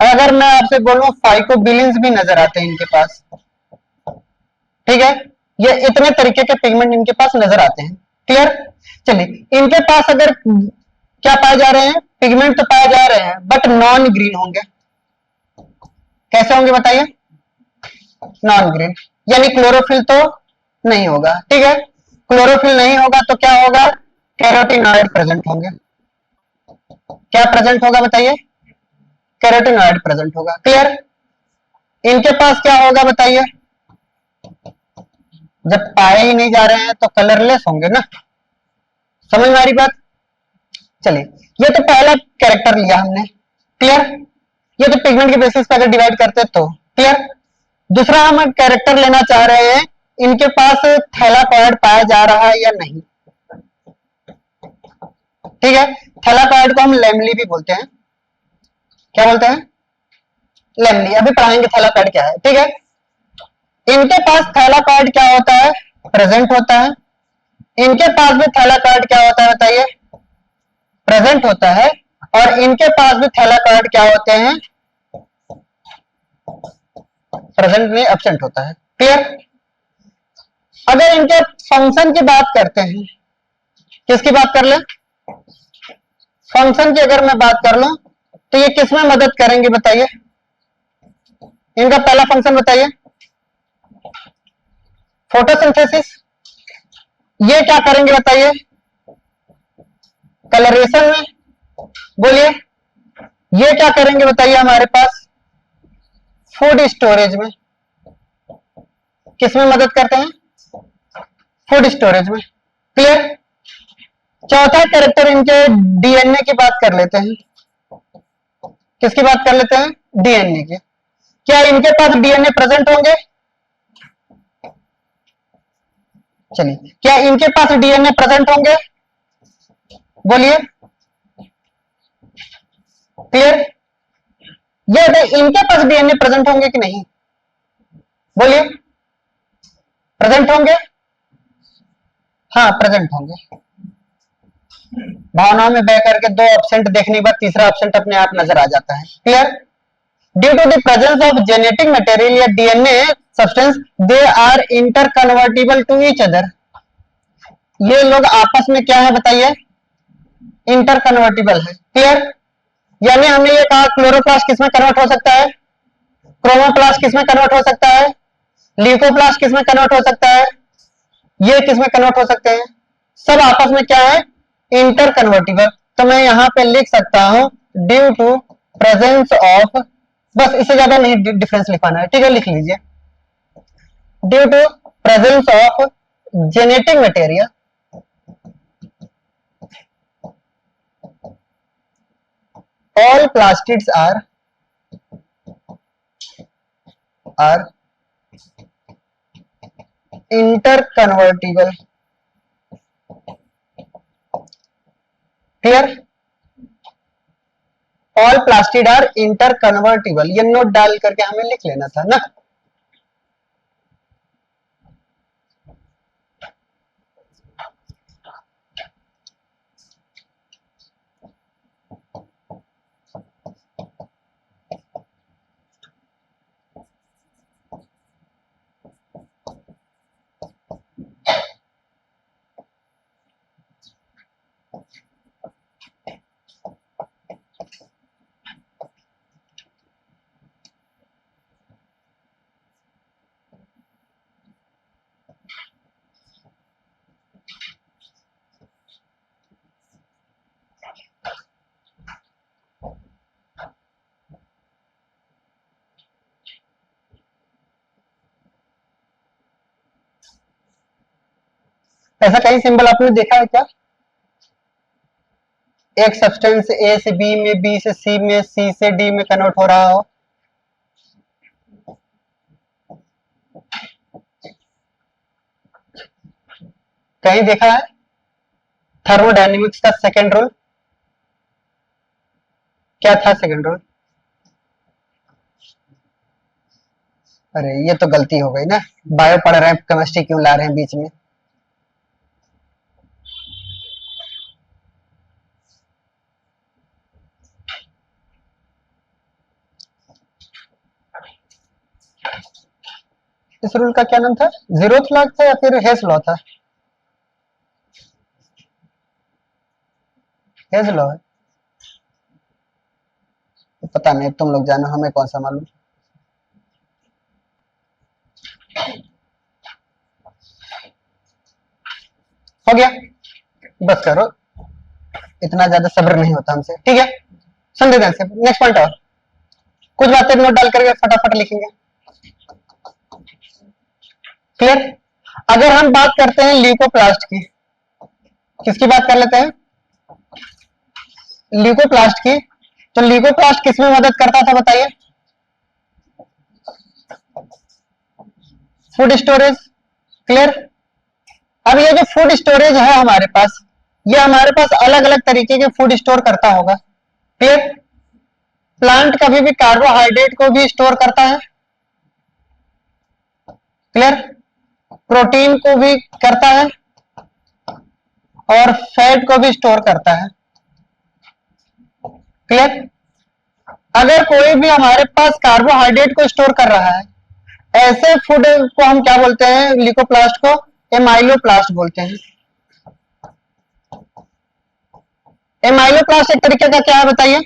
अगर मैं आपसे बोलूं फाइकोबिलिन्स भी नजर आते हैं इनके पास। ठीक है। ये इतने तरीके के पिगमेंट इनके पास नजर आते हैं। क्लियर। चलिए, इनके पास अगर क्या पाए जा रहे हैं? पिगमेंट तो पाए जा रहे हैं बट नॉन ग्रीन होंगे। कैसे होंगे बताइए? नॉन ग्रीन, यानी क्लोरोफिल तो नहीं होगा। ठीक है। क्लोरोफिल नहीं होगा तो क्या होगा? कैरोटिनॉइड प्रेजेंट होंगे। क्या प्रेजेंट होगा बताइए? कैरोटिनॉइड प्रेजेंट होगा। क्लियर। इनके पास क्या होगा बताइए? जब पाए ही नहीं जा रहे हैं तो कलरलेस होंगे ना। समझ में आ रही बात? चलिए, ये तो पहला कैरेक्टर लिया हमने। क्लियर। ये तो पिगमेंट के बेसिस पे अगर डिवाइड करते तो। क्लियर। दूसरा हम कैरेक्टर लेना चाह रहे हैं, इनके पास थैलाकॉइड पाया जा रहा है या नहीं। ठीक है। थैलाकॉइड को हम लेमली भी बोलते हैं। क्या बोलते हैं? लेमली। अभी पढ़ाएंगे थैलाकॉइड क्या है। ठीक है। इनके पास थैलाकॉइड क्या होता है? प्रेजेंट होता है। इनके पास भी थैलाकॉइड क्या होता है बताइए? प्रेजेंट होता है। और इनके पास भी थैलाकॉइड क्या होते हैं? प्रेजेंट में एब्सेंट होता है। क्लियर। अगर इनके फंक्शन की बात करते हैं, किसकी बात कर ले? फंक्शन की अगर मैं बात कर लूं तो ये किसमें मदद करेंगे बताइए? इनका पहला फंक्शन बताइए। फोटोसिंथेसिस। ये क्या करेंगे बताइए? कलरेशन में। बोलिए। ये क्या करेंगे बताइए हमारे पास? फूड स्टोरेज में। किसमें मदद करते हैं? फूड स्टोरेज में। क्लियर। चौथा कैरेक्टर इनके डीएनए की बात कर लेते हैं। किसकी बात कर लेते हैं? डीएनए की। क्या इनके पास डीएनए प्रेजेंट होंगे? चलिए, क्या इनके पास डीएनए प्रेजेंट होंगे? बोलिए। क्लियर। ये इनके पास डीएनए प्रेजेंट होंगे कि नहीं? बोलिए। प्रेजेंट होंगे। हाँ, प्रेजेंट होंगे। भावनाओं में बह करके दो ऑब्सेंट देखने के बाद तीसरा ऑब्सेंट अपने आप नजर आ जाता है। Clear. Due to the presence of genetic material या DNA substance, they are interconvertible to each other. ये लोग आपस में क्या है बताइए? इंटर कन्वर्टिबल है। क्लियर। यानी हमने ये कहा क्लोरोप्लास्ट किसमें कन्वर्ट हो सकता है? क्रोमोप्लास्ट किसमें कन्वर्ट हो सकता है? ल्यूकोप्लास्ट किसमें कन्वर्ट हो सकता है? ये किसमें कन्वर्ट हो सकते हैं? सब आपस में क्या है? Inter convertible. तो मैं यहां पे लिख सकता हूं ड्यू टू प्रेजेंस ऑफ, बस इससे ज्यादा नहीं डिफरेंस लिखवाना है। ठीक है, लिख लीजिए। Due to presence of genetic material, all plastids are interconvertible. Clear. All plastid are interconvertible, ये नोट डाल करके हमें लिख लेना था ना। ऐसा कहीं सिंबल आपने देखा है क्या? एक सब्सटेंस ए से बी में, बी से सी में, सी से डी में कन्वर्ट हो रहा हो। कहीं देखा है? थर्मोडायनेमिक्स का सेकंड रूल क्या था? सेकंड रूल, अरे ये तो गलती हो गई ना, बायो पढ़ रहे हैं, केमिस्ट्री क्यों ला रहे हैं बीच में? इस रूल का क्या नाम था? जीरोथ लॉ था या फिर हेस लॉ था? हेस लॉ है, पता नहीं, तुम लोग जानो, हमें कौन सा मालूम। हो गया, बस करो, इतना ज्यादा सब्र नहीं होता हमसे, ठीक है? सुन दे ध्यान से, नेक्स्ट पॉइंट और कुछ बातें नोट डाल करके फटाफट लिखेंगे। क्लियर? अगर हम बात करते हैं ल्यूकोप्लास्ट की, किसकी बात कर लेते हैं? ल्यूकोप्लास्ट की। तो ल्यूकोप्लास्ट किसमें मदद करता था बताइए? Food storage. क्लियर? अब ये जो फूड स्टोरेज है हमारे पास, ये हमारे पास अलग अलग तरीके के फूड स्टोर करता होगा। क्लियर? प्लांट कभी भी कार्बोहाइड्रेट को भी स्टोर करता है। क्लियर? प्रोटीन को भी करता है और फैट को भी स्टोर करता है। क्लियर? अगर कोई भी हमारे पास कार्बोहाइड्रेट को स्टोर कर रहा है, ऐसे फूड को हम क्या बोलते हैं? ल्यूकोप्लास्ट को एमाइलोप्लास्ट बोलते हैं। एमाइलोप्लास्ट एक तरीके का क्या है बताइए?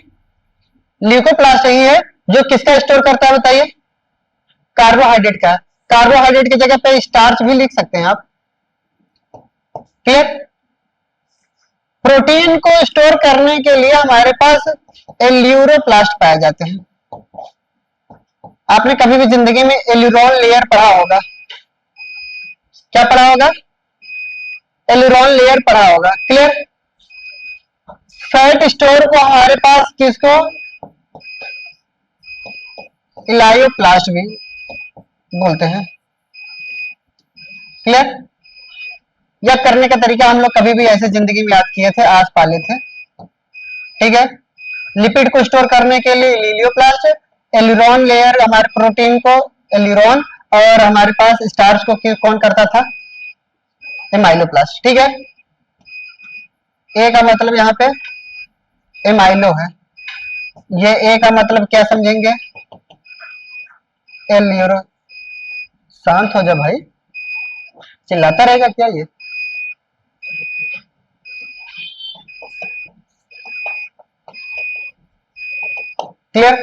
ल्यूकोप्लास्ट ही है जो किसका स्टोर करता है बताइए? कार्बोहाइड्रेट का। कार्बोहाइड्रेट की जगह पे स्टार्च भी लिख सकते हैं आप। क्लियर? प्रोटीन को स्टोर करने के लिए हमारे पास एल्यूरोप्लास्ट पाए जाते हैं। आपने कभी भी जिंदगी में एल्यूरोन लेयर पढ़ा होगा? क्या पढ़ा होगा? एल्यूरोन लेयर पढ़ा होगा। क्लियर? फैट स्टोर को हमारे पास किसको? इलायोप्लास्ट भी बोलते हैं। क्लियर? यह करने का तरीका हम लोग कभी भी ऐसे जिंदगी में याद किए थे, आज पाले थे। ठीक है? लिपिड को स्टोर करने के लिए लिलियोप्लास्ट, एल्यूरोन लेयर हमारे प्रोटीन को एल्यूरोन, और हमारे पास स्टार्च को कौन करता था? एमाइलोप्लास्ट। ठीक है? ए का मतलब यहाँ पे एमाइलो है, ये ए का मतलब क्या समझेंगे? एल्यूरो। शांत हो जा भाई, चिल्लाता रहेगा क्या ये? क्लियर?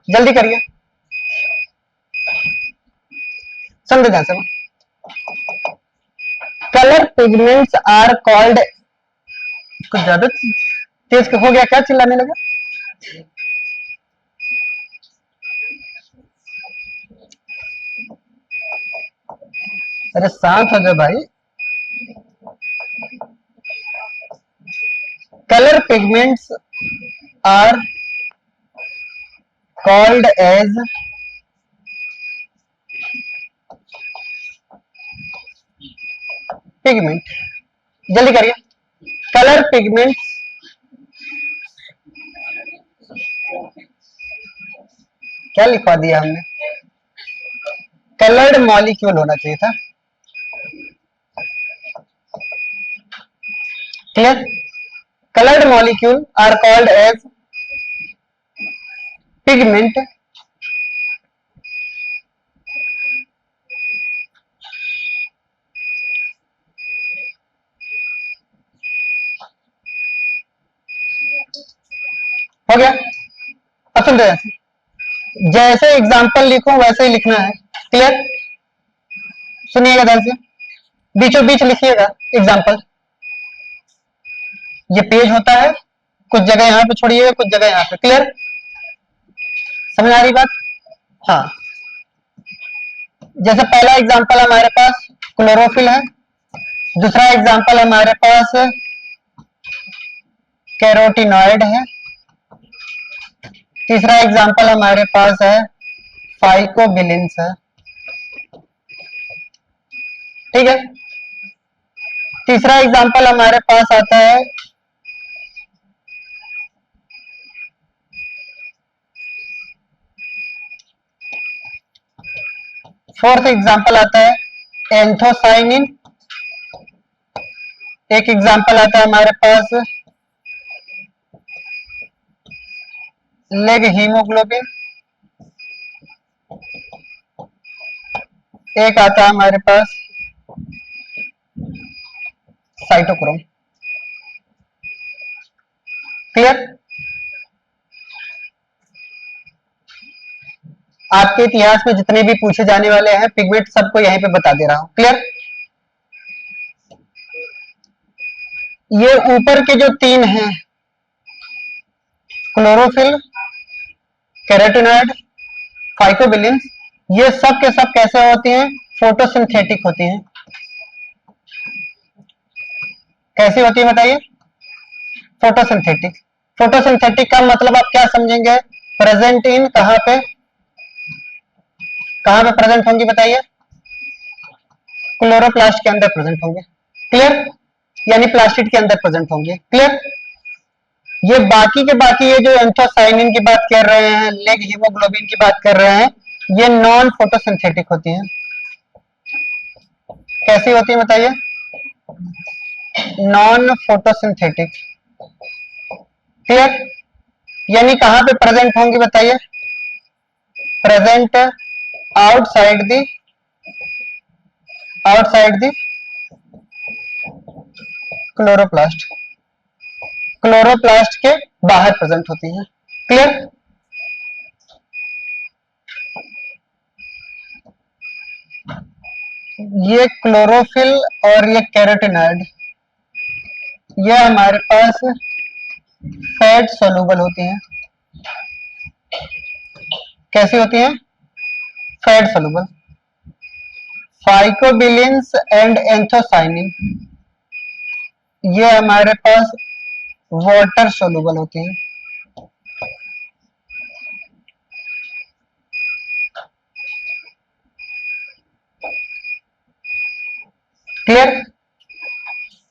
जल्दी करिए, समझे ध्यान से। कलर पिगमेंट्स आर कॉल्ड, कुछ ज्यादा तेज हो गया क्या, चिल्लाने लगा? अरे शांत हो जा भाई। Colour pigments are called as pigment. जल्दी करिए। कलर पिगमेंट्स क्या लिखवा दिया हमने? कलर्ड मॉलिक्यूल होना चाहिए था। Clear? Coloured molecule are called as pigment. हो गया? अब सुन रहे हैं, जैसे एग्जाम्पल लिखो वैसे ही लिखना है। क्लियर? सुनिएगा ध्यान से, बीचों बीच लिखिएगा एग्जाम्पल। ये पेज होता है, कुछ जगह यहाँ पे छोड़िएगा, कुछ जगह यहाँ पे। क्लियर? समझ आ रही बात? हाँ, जैसे पहला एग्जाम्पल हमारे पास क्लोरोफिल है, दूसरा एग्जांपल हमारे पास कैरोटिनॉइड है। तीसरा एग्जांपल हमारे पास है फाइकोबिलिन्स है। ठीक है, तीसरा एग्जांपल हमारे पास आता है फोर्थ एग्जांपल आता है एंथोसाइनिन। एक एग्जांपल आता है हमारे पास लेग हीमोग्लोबिन। एक आता है हमारे पास साइटोक्रोम। क्लियर? आपके इतिहास में जितने भी पूछे जाने वाले हैं पिगमेंट सबको यहीं पे बता दे रहा हूं। क्लियर? ये ऊपर के जो तीन हैं, क्लोरोफिल, कैरोटिनॉइड, फाइकोबिलिन्स, ये सब के सब कैसे होती हैं? फोटोसिंथेटिक होती हैं। कैसी होती है बताइए? फोटोसिंथेटिक। फोटोसिंथेटिक का मतलब आप क्या समझेंगे? प्रेजेंट इन कहां पे प्रेजेंट होंगी बताइए? क्लोरोप्लास्ट के अंदर प्रेजेंट होंगे। क्लियर? यानी प्लास्टिड के अंदर प्रेजेंट होंगे। क्लियर? ये बाकी के बाकी ये जो एंथोसाइनिन की बात कर रहे हैं, लेग हीमोग्लोबिन की बात कर रहे हैं, ये नॉन फोटोसिंथेटिक होती हैं। कैसी होती है बताइए? Non photosynthetic. क्लियर? यानी कहां पे प्रेजेंट होंगी बताइए? Present outside the chloroplast. Chloroplast के बाहर प्रेजेंट होती हैं। क्लियर? ये क्लोरोफिल और ये कैरोटिनॉइड, ये हमारे पास फैट सोलूबल होती हैं। कैसी होती हैं? Fat soluble. Phycobilins and anthocyanin, ये हमारे पास वाटर सोलूबल होती हैं। क्लियर?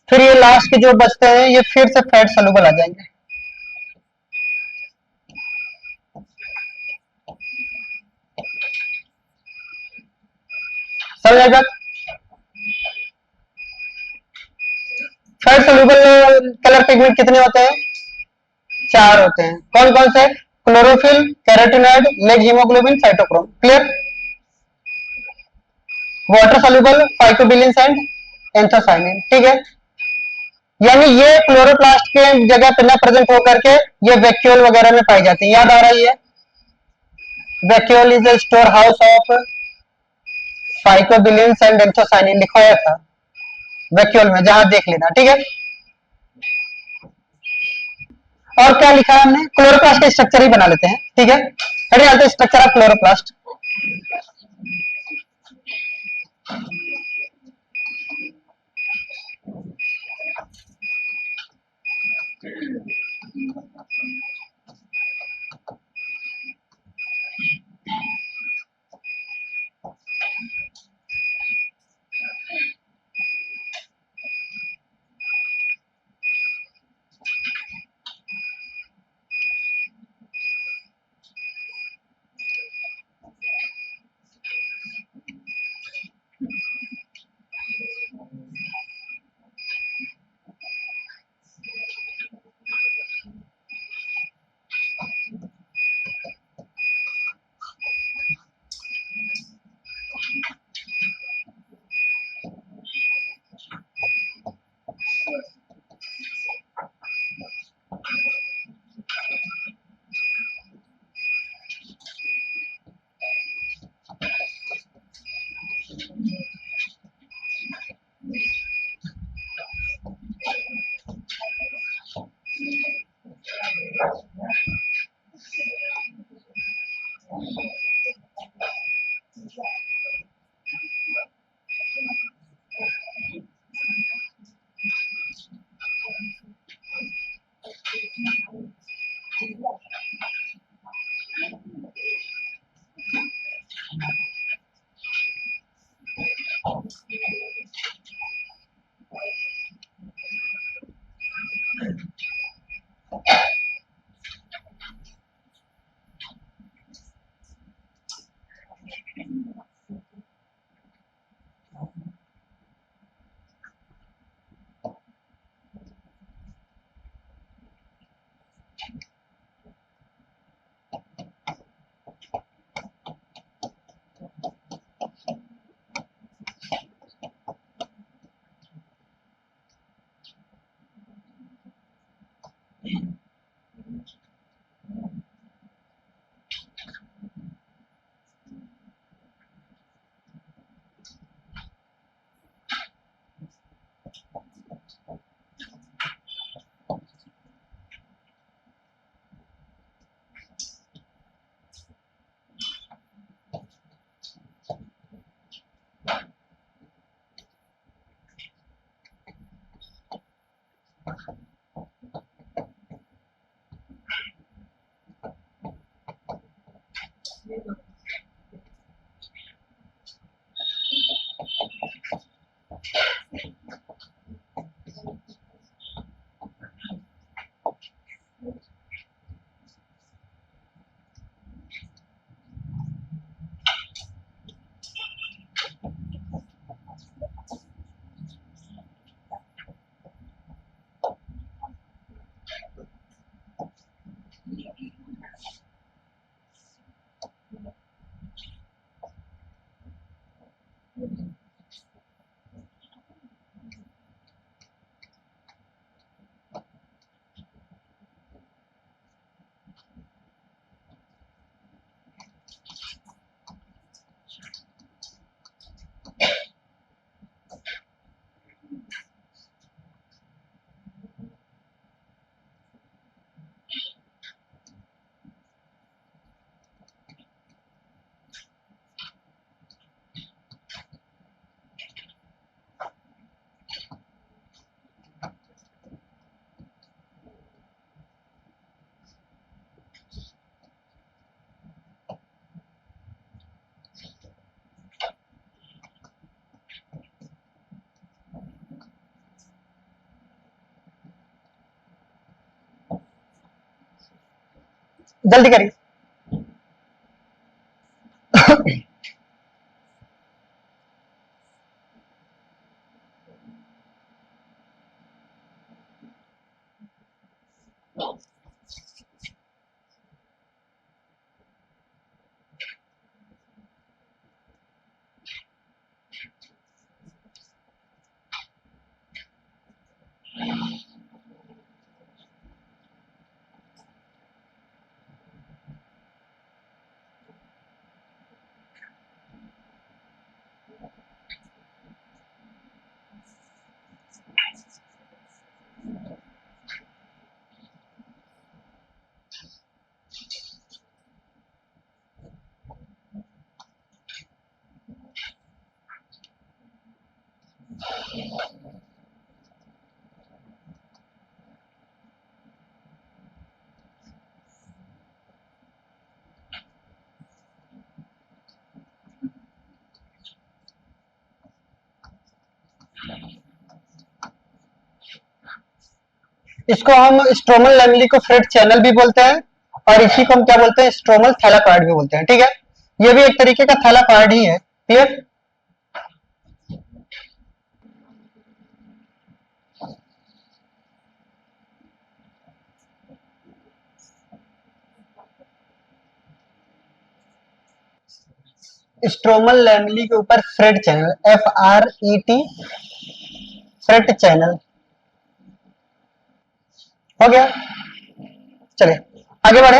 फिर ये लास्ट के जो बचते हैं ये फिर से फैट सोलूबल आ जाएंगे। समझ आएगा? फैट सोलूबल कलर पिगमेंट कितने होते हैं? 4 होते हैं। कौन कौन से? Chlorophyll, carotenoid, leg haemoglobin, cytochrome. Clear? Water soluble, phycobilins and anthocyanin. ठीक है, यानी ये क्लोरोप्लास्ट के जगह पे न प्रेजेंट होकर के ये वैक्यूल वगैरह में पाई जाती है। याद आ रही है? Vacuole is the store house of phycobilins and anthocyanin लिखवाया था वैक्यूल में, जहां देख लेना। ठीक है, और क्या लिखा है हमने? क्लोरोप्लास्ट का स्ट्रक्चर ही बना लेते हैं। ठीक है, हेडिंग डालते हैं स्ट्रक्चर ऑफ क्लोरोप्लास्ट। जल्दी करिए। इसको हम स्ट्रोमल लैमेली को फ्रेट चैनल भी बोलते हैं, और इसी को हम क्या बोलते हैं, स्ट्रोमल थैलाकॉइड भी बोलते हैं। ठीक है, ये भी एक तरीके का थैलाकॉइड ही है। क्लियर? स्ट्रोमल लैमेली के ऊपर freight channel, FRET, freight channel हो गया। चलिए आगे बढ़े।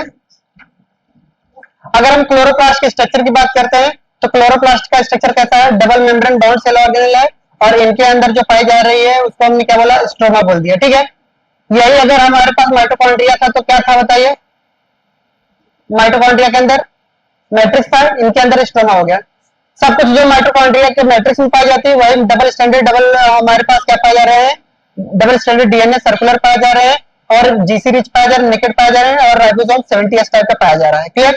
अगर हम क्लोरोप्लास्ट के स्ट्रक्चर की बात करते हैं तो क्लोरोप्लास्ट का स्ट्रक्चर कैसा है, double membrane bound cell organelle है, और इनके अंदर जो पाई जा रही है उसको हमने क्या बोला, स्ट्रोमा बोल दिया। ठीक है, यही अगर हमारे पास माइटोकॉन्ड्रिया था तो क्या था बताइए, माइटोकॉन्ड्रिया के अंदर मैट्रिक्स था, इनके अंदर स्ट्रोमा हो गया। सब कुछ जो माइटोकॉन्ड्रिया के मैट्रिक्स में पाई जाती है वही डबल स्टैंडर्ड डबल हमारे पास क्या पाए जा रहे हैं, डबल स्टैंडर्ड डीएनए सर्कुलर पाए जा रहे हैं, और जीसी रिच पाए जा रहे हैं, नेकेड पाए जा रहे हैं, और राइबोसोम 70S टाइप का पाया जा रहा है। क्लियर?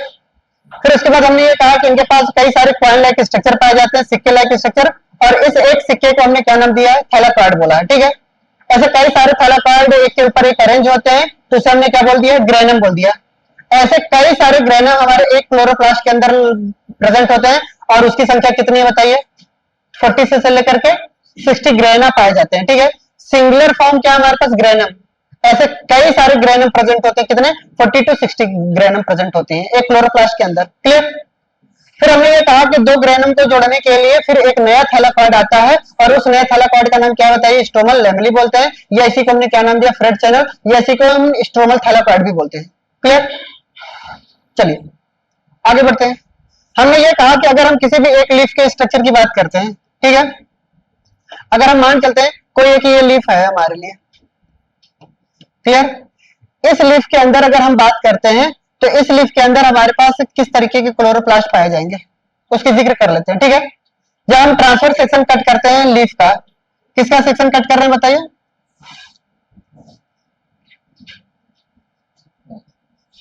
फिर उसके बाद हमने ये कहा कि इनके पास कई सारे कॉइन लाइक स्ट्रक्चर पाए जाते हैं, सिक्के लाइक स्ट्रक्चर, और इस एक सिक्के को हमने क्या नाम दिया है, थैलाकॉइड बोला है। ठीक है, ऐसे कई सारे थैलाकॉइड एक के ऊपर एक अरेंज होते हैं, तो उसे हमने क्या बोल दिया, ग्रेनम बोल दिया। ऐसे कई सारे ग्रेनम हमारे एक क्लोरोप्लास्ट के अंदर प्रेजेंट होते हैं, और उसकी संख्या कितनी है बताइए, 40 से लेकर के 60 ग्रेना पाए जाते हैं। ठीक है, सिंगुलर फॉर्म क्या हमारे पास, ग्रेनम। ऐसे कई सारे ग्रेनम प्रेजेंट होते हैं, कितने, 40 to 60 ग्रेनम प्रेजेंट होती हैं एक क्लोरोप्लास्ट के अंदर। क्लियर? फिर हमने ये कहा कि दो ग्रेनम को जोड़ने के लिए फिर एक नया थैलाकॉइड आता है, और उस नए थैलाकॉइड का नाम क्या बताइए, स्ट्रोमल लैमेली बोलते हैं, या इसी को हमने क्या नाम दिया, फ्रेट चैनल, या इसी को हम स्ट्रोमल थैलाकॉइड भी बोलते हैं। क्लियर? चलिए आगे बढ़ते हैं। हमने ये कहा कि अगर हम किसी भी एक लीफ के स्ट्रक्चर की बात करते हैं, ठीक है, अगर हम मान चलते हैं कोई एक ये लीफ है हमारे लिए, क्लियर, इस लीफ के अंदर अगर हम बात करते हैं तो इस लीफ के अंदर हमारे पास किस तरीके के क्लोरोप्लास्ट पाए जाएंगे उसकी जिक्र कर लेते हैं। ठीक है, जब हम ट्रांसफर सेक्शन कट करते हैं लीफ का, किसका सेक्शन कट कर रहे हैं बताइए,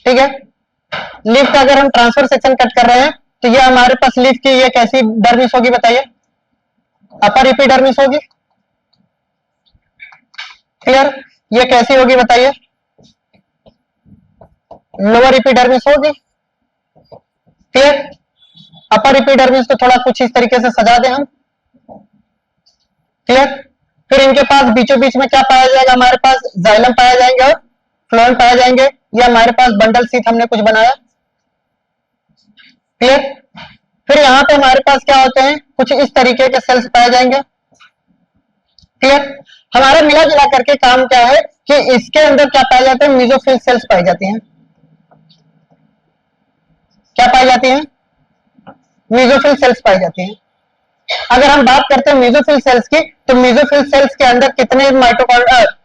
ठीक है, लीफ का अगर हम ट्रांसफर सेक्शन कट कर रहे हैं तो ये हमारे पास लीफ की ये कैसी डर्मिस होगी बताइए, अपर एपिडर्मिस होगी। क्लियर? ये कैसी होगी बताइए, लोअर एपिडर्मिस होगी। क्लियर? अपर एपिडर्मिस को थोड़ा कुछ इस तरीके से सजा दें हम। क्लियर? फिर इनके पास बीचों बीच में क्या पाया जाएगा, हमारे पास जाइलम पाया जाएंगे और फ्लोएम पाया जाएंगे, या हमारे पास बंडल सीथ हमने कुछ बनाया। क्लियर? फिर यहाँ पे हमारे पास क्या होते हैं, कुछ इस तरीके के सेल्स पाए जाएंगे। क्लियर? हमारा मिला जुला करके काम क्या है कि इसके अंदर क्या पाए जाते हैं, मीजोफिल सेल्स पाई जाती हैं। क्या पाई जाती हैं, मीजोफिल सेल्स पाई जाती हैं। अगर हम बात करते हैं मीजोफिल सेल्स की, तो मीजोफिल सेल्स के अंदर कितने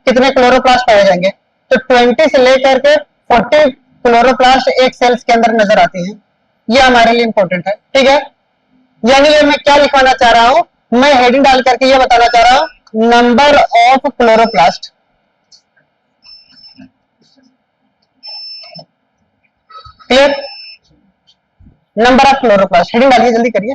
कितने क्लोरोप्लास्ट पाए जाएंगे, तो 20 से लेकर के 40 क्लोरोप्लास्ट एक सेल्स के अंदर नजर आती हैं। ये हमारे लिए इंपॉर्टेंट है। ठीक है, यानी ये मैं क्या लिखवाना चाह रहा हूं, मैं हेडिंग डाल करके ये बताना चाह रहा हूं, number of chloroplast. Clear? Number of chloroplast, heading डालिए, जल्दी करिए।